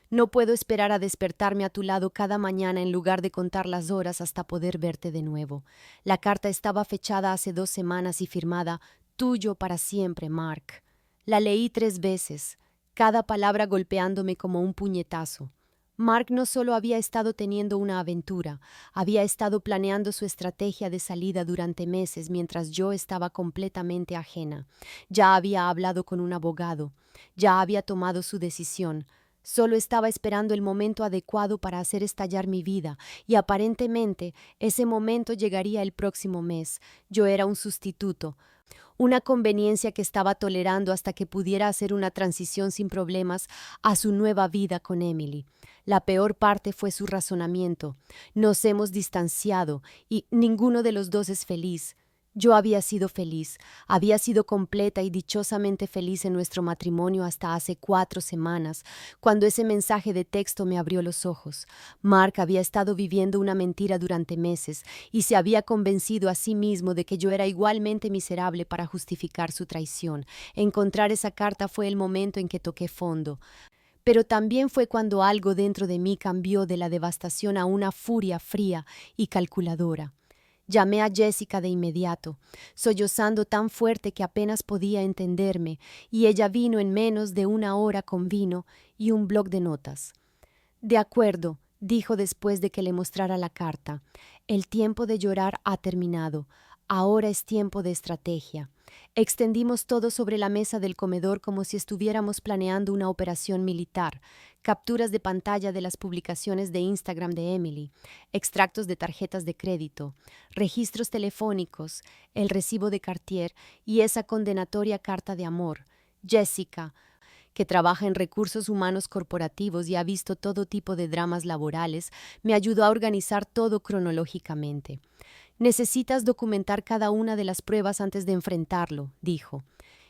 No puedo esperar a despertarme a tu lado cada mañana en lugar de contar las horas hasta poder verte de nuevo. La carta estaba fechada hace 2 semanas y firmada «Tuyo para siempre, Mark». La leí 3 veces, cada palabra golpeándome como un puñetazo. Mark no solo había estado teniendo una aventura, había estado planeando su estrategia de salida durante meses mientras yo estaba completamente ajena. Ya había hablado con un abogado, ya había tomado su decisión. Solo estaba esperando el momento adecuado para hacer estallar mi vida, y aparentemente ese momento llegaría el próximo mes. Yo era un sustituto, una conveniencia que estaba tolerando hasta que pudiera hacer una transición sin problemas a su nueva vida con Emily. La peor parte fue su razonamiento. Nos hemos distanciado y ninguno de los dos es feliz. Yo había sido feliz, había sido completa y dichosamente feliz en nuestro matrimonio hasta hace 4 semanas, cuando ese mensaje de texto me abrió los ojos. Mark había estado viviendo una mentira durante meses y se había convencido a sí mismo de que yo era igualmente miserable para justificar su traición. Encontrar esa carta fue el momento en que toqué fondo. Pero también fue cuando algo dentro de mí cambió de la devastación a una furia fría y calculadora. Llamé a Jessica de inmediato, sollozando tan fuerte que apenas podía entenderme, y ella vino en menos de 1 hora con vino y un bloc de notas. «De acuerdo», dijo después de que le mostrara la carta. «El tiempo de llorar ha terminado. Ahora es tiempo de estrategia». Extendimos todo sobre la mesa del comedor como si estuviéramos planeando una operación militar. Capturas de pantalla de las publicaciones de Instagram de Emily, extractos de tarjetas de crédito, registros telefónicos, el recibo de Cartier y esa condenatoria carta de amor. Jessica, que trabaja en recursos humanos corporativos y ha visto todo tipo de dramas laborales, me ayudó a organizar todo cronológicamente. «Necesitas documentar cada una de las pruebas antes de enfrentarlo», dijo.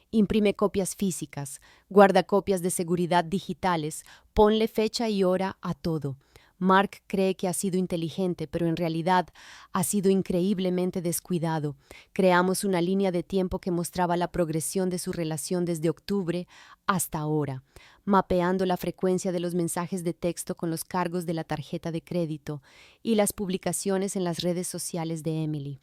«Imprime copias físicas, guarda copias de seguridad digitales, ponle fecha y hora a todo». Mark cree que ha sido inteligente, pero en realidad ha sido increíblemente descuidado. Creamos una línea de tiempo que mostraba la progresión de su relación desde octubre hasta ahora, mapeando la frecuencia de los mensajes de texto con los cargos de la tarjeta de crédito y las publicaciones en las redes sociales de Emily.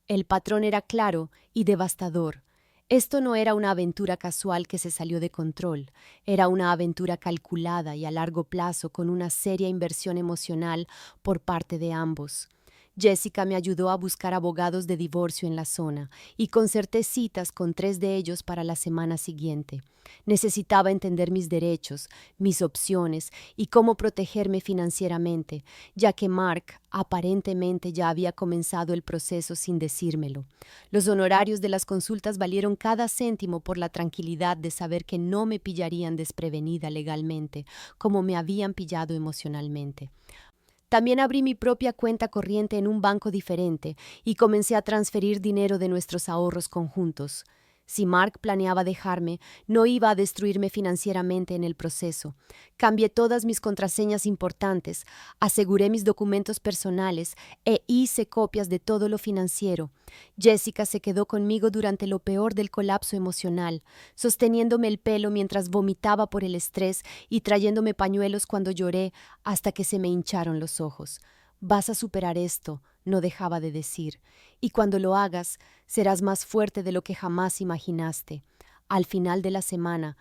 El patrón era claro y devastador. Esto no era una aventura casual que se salió de control, era una aventura calculada y a largo plazo con una seria inversión emocional por parte de ambos. Jessica me ayudó a buscar abogados de divorcio en la zona y concerté citas con 3 de ellos para la semana siguiente. Necesitaba entender mis derechos, mis opciones y cómo protegerme financieramente, ya que Mark aparentemente ya había comenzado el proceso sin decírmelo. Los honorarios de las consultas valieron cada céntimo por la tranquilidad de saber que no me pillarían desprevenida legalmente, como me habían pillado emocionalmente. También abrí mi propia cuenta corriente en un banco diferente y comencé a transferir dinero de nuestros ahorros conjuntos. Si Mark planeaba dejarme, no iba a destruirme financieramente en el proceso. Cambié todas mis contraseñas importantes, aseguré mis documentos personales e hice copias de todo lo financiero. Jessica se quedó conmigo durante lo peor del colapso emocional, sosteniéndome el pelo mientras vomitaba por el estrés y trayéndome pañuelos cuando lloré hasta que se me hincharon los ojos. «Vas a superar esto», no dejaba de decir, «y cuando lo hagas, serás más fuerte de lo que jamás imaginaste». Al final de la semana,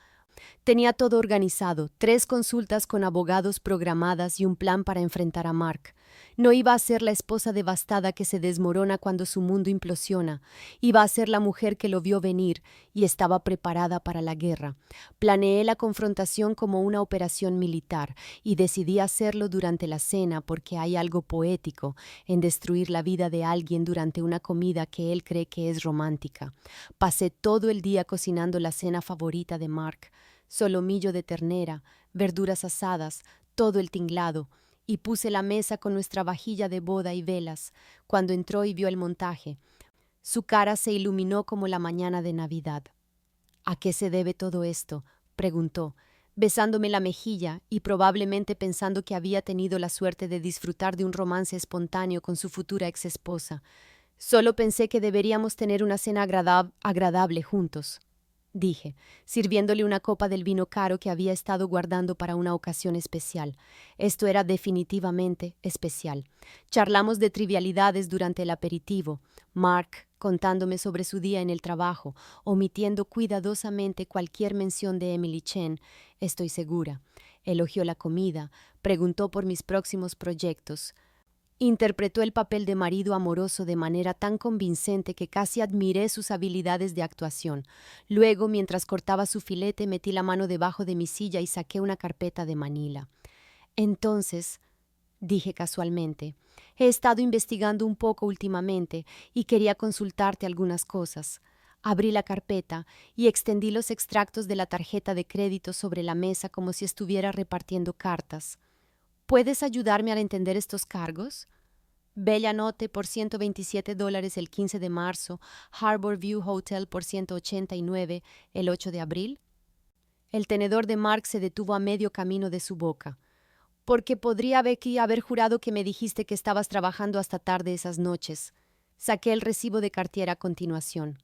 tenía todo organizado, 3 consultas con abogados programadas y un plan para enfrentar a Mark. No iba a ser la esposa devastada que se desmorona cuando su mundo implosiona. Iba a ser la mujer que lo vio venir y estaba preparada para la guerra. Planeé la confrontación como una operación militar y decidí hacerlo durante la cena porque hay algo poético en destruir la vida de alguien durante una comida que él cree que es romántica. Pasé todo el día cocinando la cena favorita de Mark: solomillo de ternera, verduras asadas, todo el tinglado, y puse la mesa con nuestra vajilla de boda y velas. Cuando entró y vio el montaje, su cara se iluminó como la mañana de Navidad. «¿A qué se debe todo esto?», preguntó, besándome la mejilla y probablemente pensando que había tenido la suerte de disfrutar de un romance espontáneo con su futura exesposa. «Solo pensé que deberíamos tener una cena agradable juntos», dije, sirviéndole una copa del vino caro que había estado guardando para una ocasión especial. Esto era definitivamente especial. Charlamos de trivialidades durante el aperitivo, Mark contándome sobre su día en el trabajo, omitiendo cuidadosamente cualquier mención de Emily Chen, estoy segura. Elogió la comida, preguntó por mis próximos proyectos. Interpretó el papel de marido amoroso de manera tan convincente que casi admiré sus habilidades de actuación. Luego, mientras cortaba su filete, metí la mano debajo de mi silla y saqué una carpeta de Manila. «Entonces», dije casualmente, «he estado investigando un poco últimamente y quería consultarte algunas cosas». Abrí la carpeta y extendí los extractos de la tarjeta de crédito sobre la mesa como si estuviera repartiendo cartas. «¿Puedes ayudarme a entender estos cargos?» Bella Notte por $127 el 15 de marzo, Harbor View Hotel por 189 el 8 de abril. El tenedor de Mark se detuvo a medio camino de su boca. «Porque podría haber jurado que me dijiste que estabas trabajando hasta tarde esas noches». Saqué el recibo de Cartier a continuación.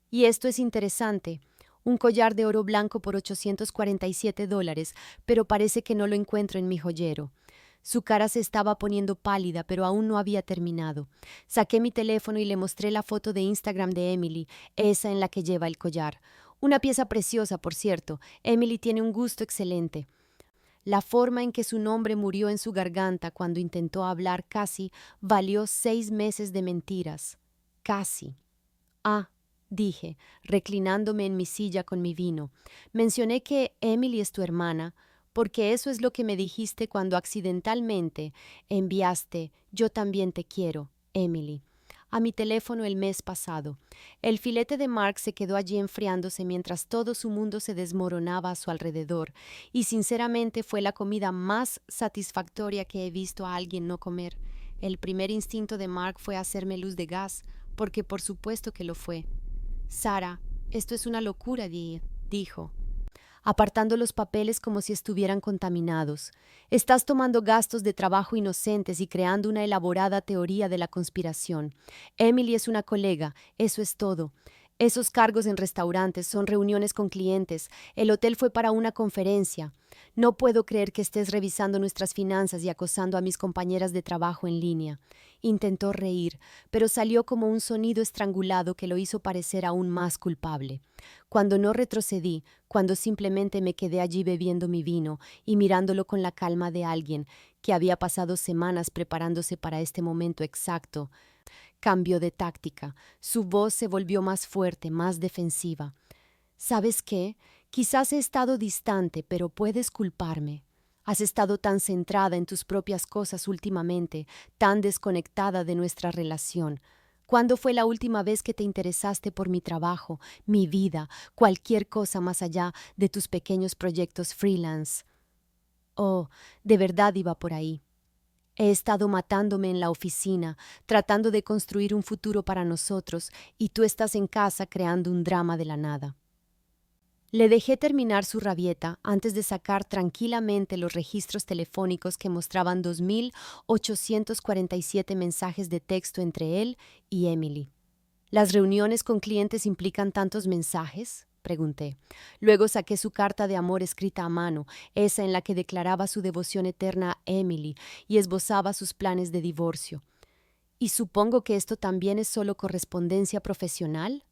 «Y esto es interesante. Un collar de oro blanco por $847, pero parece que no lo encuentro en mi joyero». Su cara se estaba poniendo pálida, pero aún no había terminado. Saqué mi teléfono y le mostré la foto de Instagram de Emily, esa en la que lleva el collar. Una pieza preciosa, por cierto. Emily tiene un gusto excelente. La forma en que su nombre murió en su garganta cuando intentó hablar casi valió 6 meses de mentiras. Casi. «Ah», dije, reclinándome en mi silla con mi vino. «Mencioné que Emily es tu hermana, porque eso es lo que me dijiste cuando accidentalmente enviaste «Yo también te quiero, Emily» a mi teléfono el mes pasado. El filete de Mark se quedó allí enfriándose mientras todo su mundo se desmoronaba a su alrededor, y sinceramente fue la comida más satisfactoria que he visto a alguien no comer. El primer instinto de Mark fue hacerme luz de gas, porque por supuesto que lo fue. «Sara, esto es una locura», dijo, apartando los papeles como si estuvieran contaminados. «Estás tomando gastos de trabajo inocentes y creando una elaborada teoría de la conspiración. Emily es una colega, eso es todo. Esos cargos en restaurantes son reuniones con clientes. El hotel fue para una conferencia. No puedo creer que estés revisando nuestras finanzas y acosando a mis compañeras de trabajo en línea. Intentó reír, pero salió como un sonido estrangulado que lo hizo parecer aún más culpable. Cuando no retrocedí, cuando simplemente me quedé allí bebiendo mi vino y mirándolo con la calma de alguien que había pasado semanas preparándose para este momento exacto, cambió de táctica. Su voz se volvió más fuerte, más defensiva. ¿Sabes qué? Quizás he estado distante, pero puedes culparme. Has estado tan centrada en tus propias cosas últimamente, tan desconectada de nuestra relación. ¿Cuándo fue la última vez que te interesaste por mi trabajo, mi vida, cualquier cosa más allá de tus pequeños proyectos freelance? Oh, de verdad iba por ahí. He estado matándome en la oficina, tratando de construir un futuro para nosotros, y tú estás en casa creando un drama de la nada. Le dejé terminar su rabieta antes de sacar tranquilamente los registros telefónicos que mostraban 2.847 mensajes de texto entre él y Emily. ¿Las reuniones con clientes implican tantos mensajes?, pregunté. Luego saqué su carta de amor escrita a mano, esa en la que declaraba su devoción eterna a Emily y esbozaba sus planes de divorcio. ¿Y supongo que esto también es solo correspondencia profesional?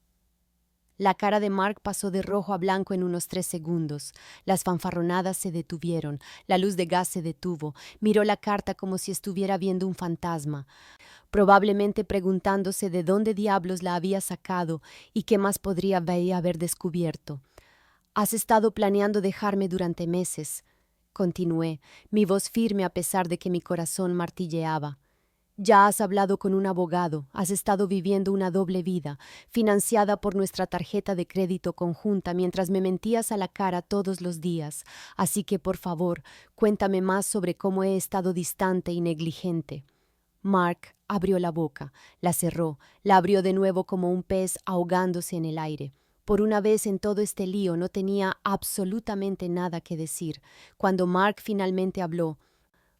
La cara de Mark pasó de rojo a blanco en unos 3 segundos. Las fanfarronadas se detuvieron, la luz de gas se detuvo. Miró la carta como si estuviera viendo un fantasma, probablemente preguntándose de dónde diablos la había sacado y qué más podría haber descubierto. «Has estado planeando dejarme durante meses», continué, mi voz firme a pesar de que mi corazón martilleaba. «Ya has hablado con un abogado, has estado viviendo una doble vida, financiada por nuestra tarjeta de crédito conjunta mientras me mentías a la cara todos los días. Así que, por favor, cuéntame más sobre cómo he estado distante y negligente». Mark abrió la boca, la cerró, la abrió de nuevo como un pez ahogándose en el aire. Por una vez en todo este lío no tenía absolutamente nada que decir. Cuando Mark finalmente habló,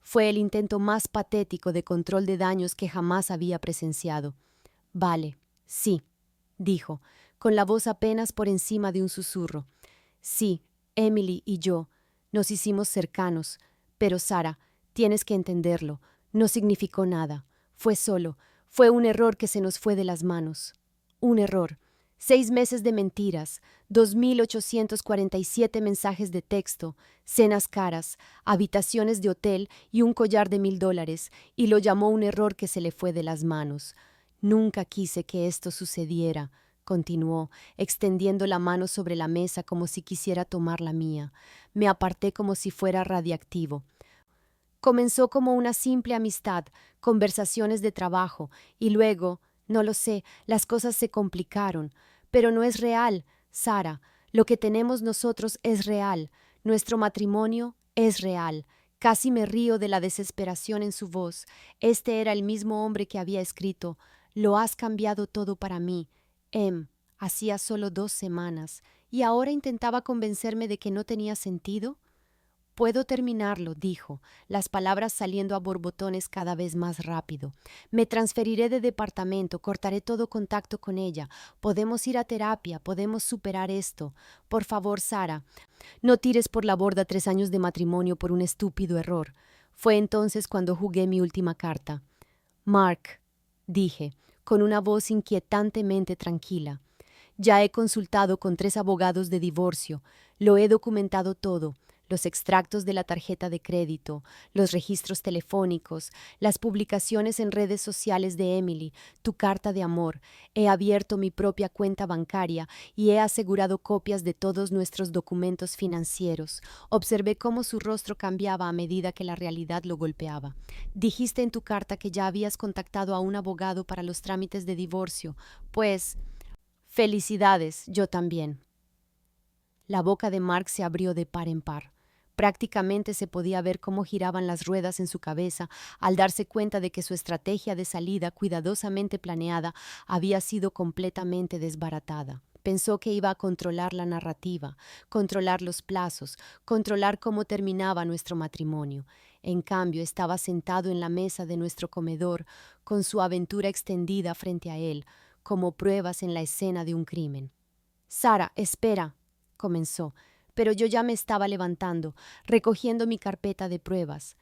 fue el intento más patético de control de daños que jamás había presenciado. «Vale, sí», dijo, con la voz apenas por encima de un susurro. «Sí, Emily y yo nos hicimos cercanos, pero Sara, tienes que entenderlo, no significó nada. Fue un error que se nos fue de las manos. Un error. 6 meses de mentiras, 2.847 mensajes de texto, cenas caras, habitaciones de hotel y un collar de $1.000, y lo llamó un error que se le fue de las manos. Nunca quise que esto sucediera», continuó, extendiendo la mano sobre la mesa como si quisiera tomar la mía. Me aparté como si fuera radiactivo. Comenzó como una simple amistad, conversaciones de trabajo, y luego, no lo sé, las cosas se complicaron. Pero no es real, Sara. Lo que tenemos nosotros es real. Nuestro matrimonio es real. Casi me río de la desesperación en su voz. Este era el mismo hombre que había escrito: «Lo has cambiado todo para mí, hacía solo 2 semanas, y ahora intentaba convencerme de que no tenía sentido». «Puedo terminarlo», dijo, las palabras saliendo a borbotones cada vez más rápido. «Me transferiré de departamento, cortaré todo contacto con ella. Podemos ir a terapia, podemos superar esto. Por favor, Sara, no tires por la borda 3 años de matrimonio por un estúpido error». Fue entonces cuando jugué mi última carta. «Mark», dije, con una voz inquietantemente tranquila, «ya he consultado con 3 abogados de divorcio. Lo he documentado todo. Los extractos de la tarjeta de crédito, los registros telefónicos, las publicaciones en redes sociales de Emily, tu carta de amor. He abierto mi propia cuenta bancaria y he asegurado copias de todos nuestros documentos financieros». Observé cómo su rostro cambiaba a medida que la realidad lo golpeaba. «Dijiste en tu carta que ya habías contactado a un abogado para los trámites de divorcio. Pues, felicidades, yo también». La boca de Mark se abrió de par en par. Prácticamente se podía ver cómo giraban las ruedas en su cabeza al darse cuenta de que su estrategia de salida, cuidadosamente planeada, había sido completamente desbaratada. Pensó que iba a controlar la narrativa, controlar los plazos, controlar cómo terminaba nuestro matrimonio. En cambio, estaba sentado en la mesa de nuestro comedor, con su aventura extendida frente a él, como pruebas en la escena de un crimen. «Sara, espera», comenzó, pero yo ya me estaba levantando, recogiendo mi carpeta de pruebas.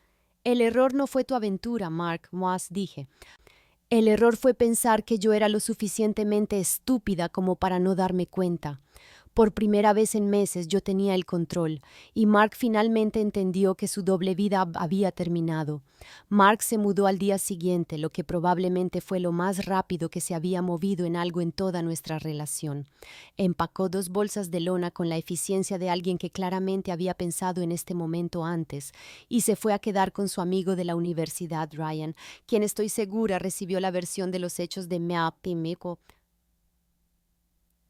«El error no fue tu aventura, Mark Moss», dije. «El error fue pensar que yo era lo suficientemente estúpida como para no darme cuenta. Por primera vez en meses yo tenía el control, y Mark finalmente entendió que su doble vida había terminado. Mark se mudó al día siguiente, lo que probablemente fue lo más rápido que se había movido en algo en toda nuestra relación. Empacó 2 bolsas de lona con la eficiencia de alguien que claramente había pensado en este momento antes, y se fue a quedar con su amigo de la universidad, Ryan, quien estoy segura recibió la versión de los hechos de Meapimico.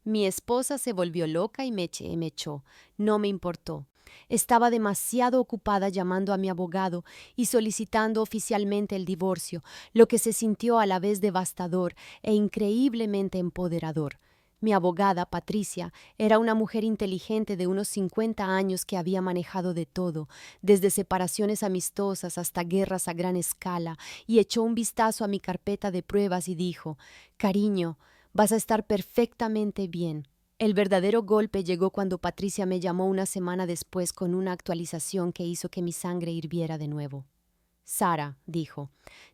Mi esposa se volvió loca y me echó. No me importó. Estaba demasiado ocupada llamando a mi abogado y solicitando oficialmente el divorcio, lo que se sintió a la vez devastador e increíblemente empoderador. Mi abogada, Patricia, era una mujer inteligente de unos 50 años que había manejado de todo, desde separaciones amistosas hasta guerras a gran escala, y echó un vistazo a mi carpeta de pruebas y dijo: «Cariño, vas a estar perfectamente bien». El verdadero golpe llegó cuando Patricia me llamó una semana después con una actualización que hizo que mi sangre hirviera de nuevo. «Sara», dijo,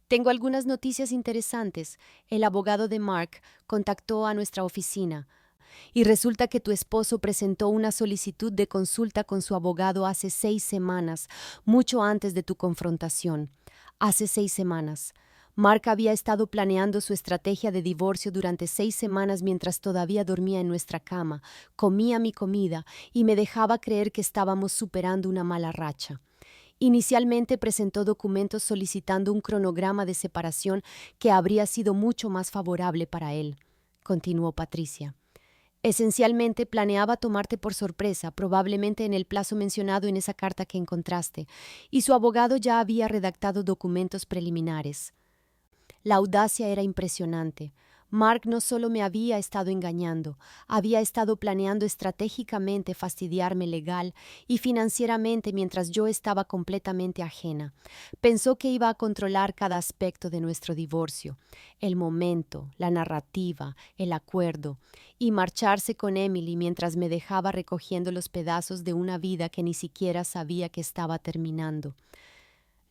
«tengo algunas noticias interesantes. El abogado de Mark contactó a nuestra oficina y resulta que tu esposo presentó una solicitud de consulta con su abogado hace 6 semanas, mucho antes de tu confrontación. Hace 6 semanas. Mark había estado planeando su estrategia de divorcio durante 6 semanas mientras todavía dormía en nuestra cama, comía mi comida y me dejaba creer que estábamos superando una mala racha. Inicialmente presentó documentos solicitando un cronograma de separación que habría sido mucho más favorable para él», continuó Patricia. «Esencialmente planeaba tomarte por sorpresa, probablemente en el plazo mencionado en esa carta que encontraste, y su abogado ya había redactado documentos preliminares». La audacia era impresionante. Mark no solo me había estado engañando, había estado planeando estratégicamente fastidiarme legal y financieramente mientras yo estaba completamente ajena. Pensó que iba a controlar cada aspecto de nuestro divorcio, el momento, la narrativa, el acuerdo, y marcharse con Emily mientras me dejaba recogiendo los pedazos de una vida que ni siquiera sabía que estaba terminando.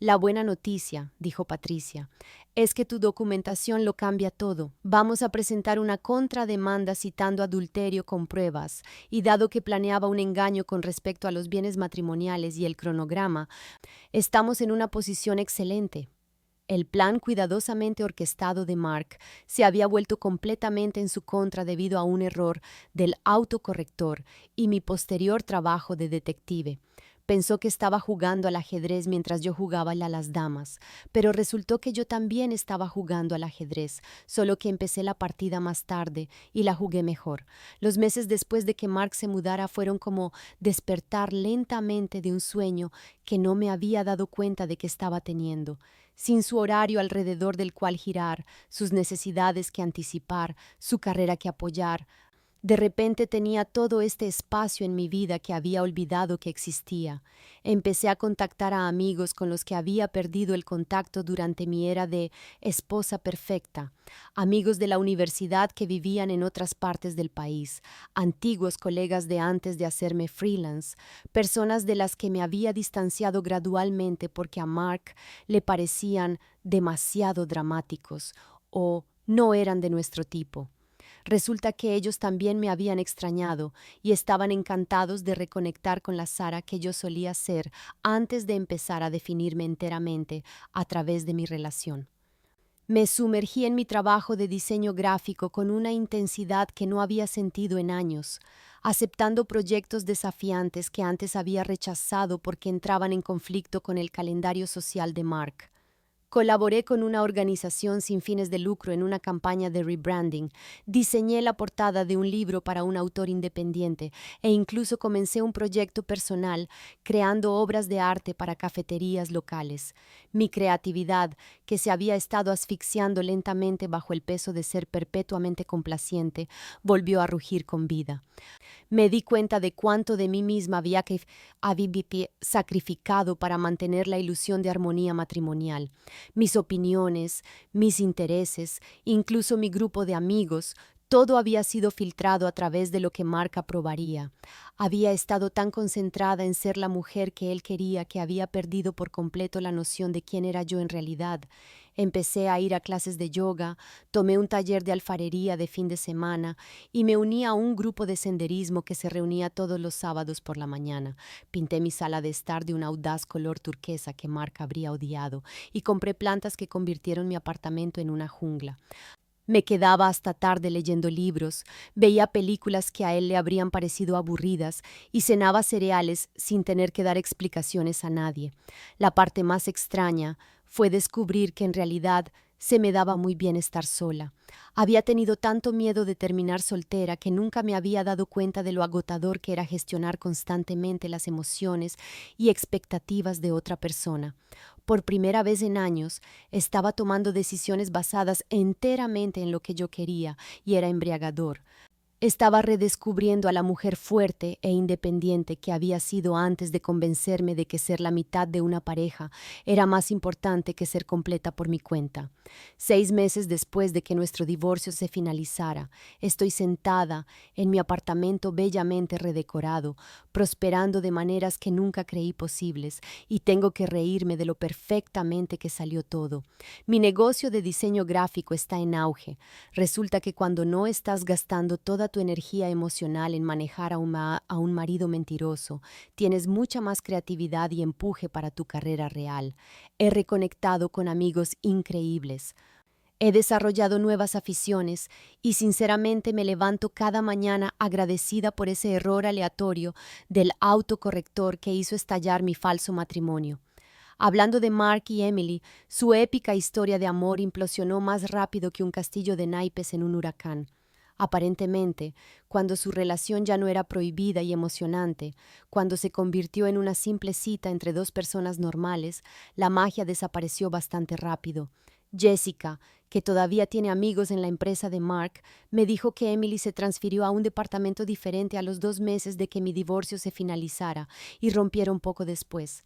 «La buena noticia», dijo Patricia, «es que tu documentación lo cambia todo. Vamos a presentar una contrademanda citando adulterio con pruebas, y dado que planeaba un engaño con respecto a los bienes matrimoniales y el cronograma, estamos en una posición excelente». El plan cuidadosamente orquestado de Mark se había vuelto completamente en su contra debido a un error del autocorrector y mi posterior trabajo de detective. Pensó que estaba jugando al ajedrez mientras yo jugaba a las damas, pero resultó que yo también estaba jugando al ajedrez, solo que empecé la partida más tarde y la jugué mejor. Los meses después de que Mark se mudara fueron como despertar lentamente de un sueño que no me había dado cuenta de que estaba teniendo. Sin su horario alrededor del cual girar, sus necesidades que anticipar, su carrera que apoyar, de repente tenía todo este espacio en mi vida que había olvidado que existía. Empecé a contactar a amigos con los que había perdido el contacto durante mi era de esposa perfecta, amigos de la universidad que vivían en otras partes del país, antiguos colegas de antes de hacerme freelance, personas de las que me había distanciado gradualmente porque a Mark le parecían demasiado dramáticos o no eran de nuestro tipo. Resulta que ellos también me habían extrañado y estaban encantados de reconectar con la Sara que yo solía ser antes de empezar a definirme enteramente a través de mi relación. Me sumergí en mi trabajo de diseño gráfico con una intensidad que no había sentido en años, aceptando proyectos desafiantes que antes había rechazado porque entraban en conflicto con el calendario social de Mark. Colaboré con una organización sin fines de lucro en una campaña de rebranding, diseñé la portada de un libro para un autor independiente e incluso comencé un proyecto personal creando obras de arte para cafeterías locales. Mi creatividad, que se había estado asfixiando lentamente bajo el peso de ser perpetuamente complaciente, volvió a rugir con vida. Me di cuenta de cuánto de mí misma había sacrificado para mantener la ilusión de armonía matrimonial. Mis opiniones, mis intereses, incluso mi grupo de amigos, todo había sido filtrado a través de lo que Mark aprobaría. Había estado tan concentrada en ser la mujer que él quería que había perdido por completo la noción de quién era yo en realidad. Empecé a ir a clases de yoga, tomé un taller de alfarería de fin de semana y me uní a un grupo de senderismo que se reunía todos los sábados por la mañana. Pinté mi sala de estar de un audaz color turquesa que Mark habría odiado y compré plantas que convirtieron mi apartamento en una jungla. Me quedaba hasta tarde leyendo libros, veía películas que a él le habrían parecido aburridas y cenaba cereales sin tener que dar explicaciones a nadie. La parte más extraña fue descubrir que en realidad se me daba muy bien estar sola. Había tenido tanto miedo de terminar soltera que nunca me había dado cuenta de lo agotador que era gestionar constantemente las emociones y expectativas de otra persona. Por primera vez en años, estaba tomando decisiones basadas enteramente en lo que yo quería, y era embriagador. Estaba redescubriendo a la mujer fuerte e independiente que había sido antes de convencerme de que ser la mitad de una pareja era más importante que ser completa por mi cuenta. 6 meses después de que nuestro divorcio se finalizara, estoy sentada en mi apartamento bellamente redecorado, prosperando de maneras que nunca creí posibles, y tengo que reírme de lo perfectamente que salió todo. Mi negocio de diseño gráfico está en auge. Resulta que cuando no estás gastando toda tu energía emocional en manejar a un marido mentiroso, tienes mucha más creatividad y empuje para tu carrera real. He reconectado con amigos increíbles. He desarrollado nuevas aficiones y sinceramente me levanto cada mañana agradecida por ese error aleatorio del autocorrector que hizo estallar mi falso matrimonio. Hablando de Mark y Emily, su épica historia de amor implosionó más rápido que un castillo de naipes en un huracán. Aparentemente, cuando su relación ya no era prohibida y emocionante, cuando se convirtió en una simple cita entre dos personas normales, la magia desapareció bastante rápido. Jessica, que todavía tiene amigos en la empresa de Mark, me dijo que Emily se transfirió a un departamento diferente a los 2 meses de que mi divorcio se finalizara y rompieron poco después.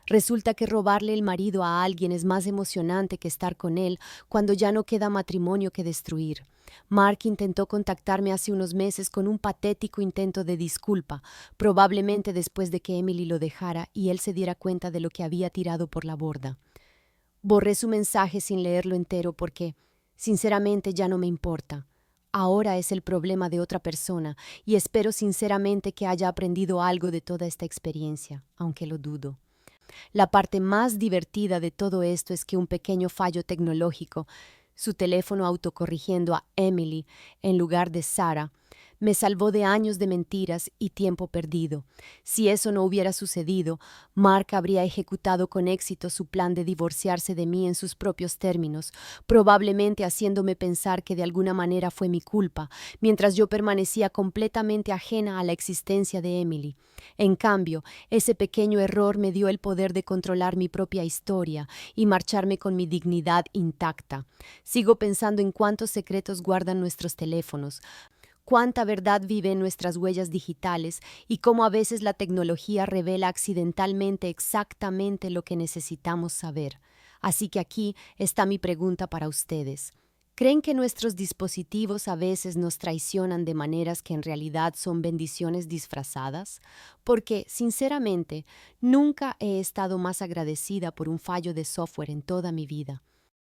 Resulta que robarle el marido a alguien es más emocionante que estar con él cuando ya no queda matrimonio que destruir. Mark intentó contactarme hace unos meses con un patético intento de disculpa, probablemente después de que Emily lo dejara y él se diera cuenta de lo que había tirado por la borda. Borré su mensaje sin leerlo entero porque, sinceramente, ya no me importa. Ahora es el problema de otra persona y espero sinceramente que haya aprendido algo de toda esta experiencia, aunque lo dudo. La parte más divertida de todo esto es que un pequeño fallo tecnológico, su teléfono autocorrigiendo a Emily en lugar de Sarah, me salvó de años de mentiras y tiempo perdido. Si eso no hubiera sucedido, Mark habría ejecutado con éxito su plan de divorciarse de mí en sus propios términos, probablemente haciéndome pensar que de alguna manera fue mi culpa, mientras yo permanecía completamente ajena a la existencia de Emily. En cambio, ese pequeño error me dio el poder de controlar mi propia historia y marcharme con mi dignidad intacta. Sigo pensando en cuántos secretos guardan nuestros teléfonos, cuánta verdad vive en nuestras huellas digitales y cómo a veces la tecnología revela accidentalmente exactamente lo que necesitamos saber. Así que aquí está mi pregunta para ustedes. ¿Creen que nuestros dispositivos a veces nos traicionan de maneras que en realidad son bendiciones disfrazadas? Porque, sinceramente, nunca he estado más agradecida por un fallo de software en toda mi vida.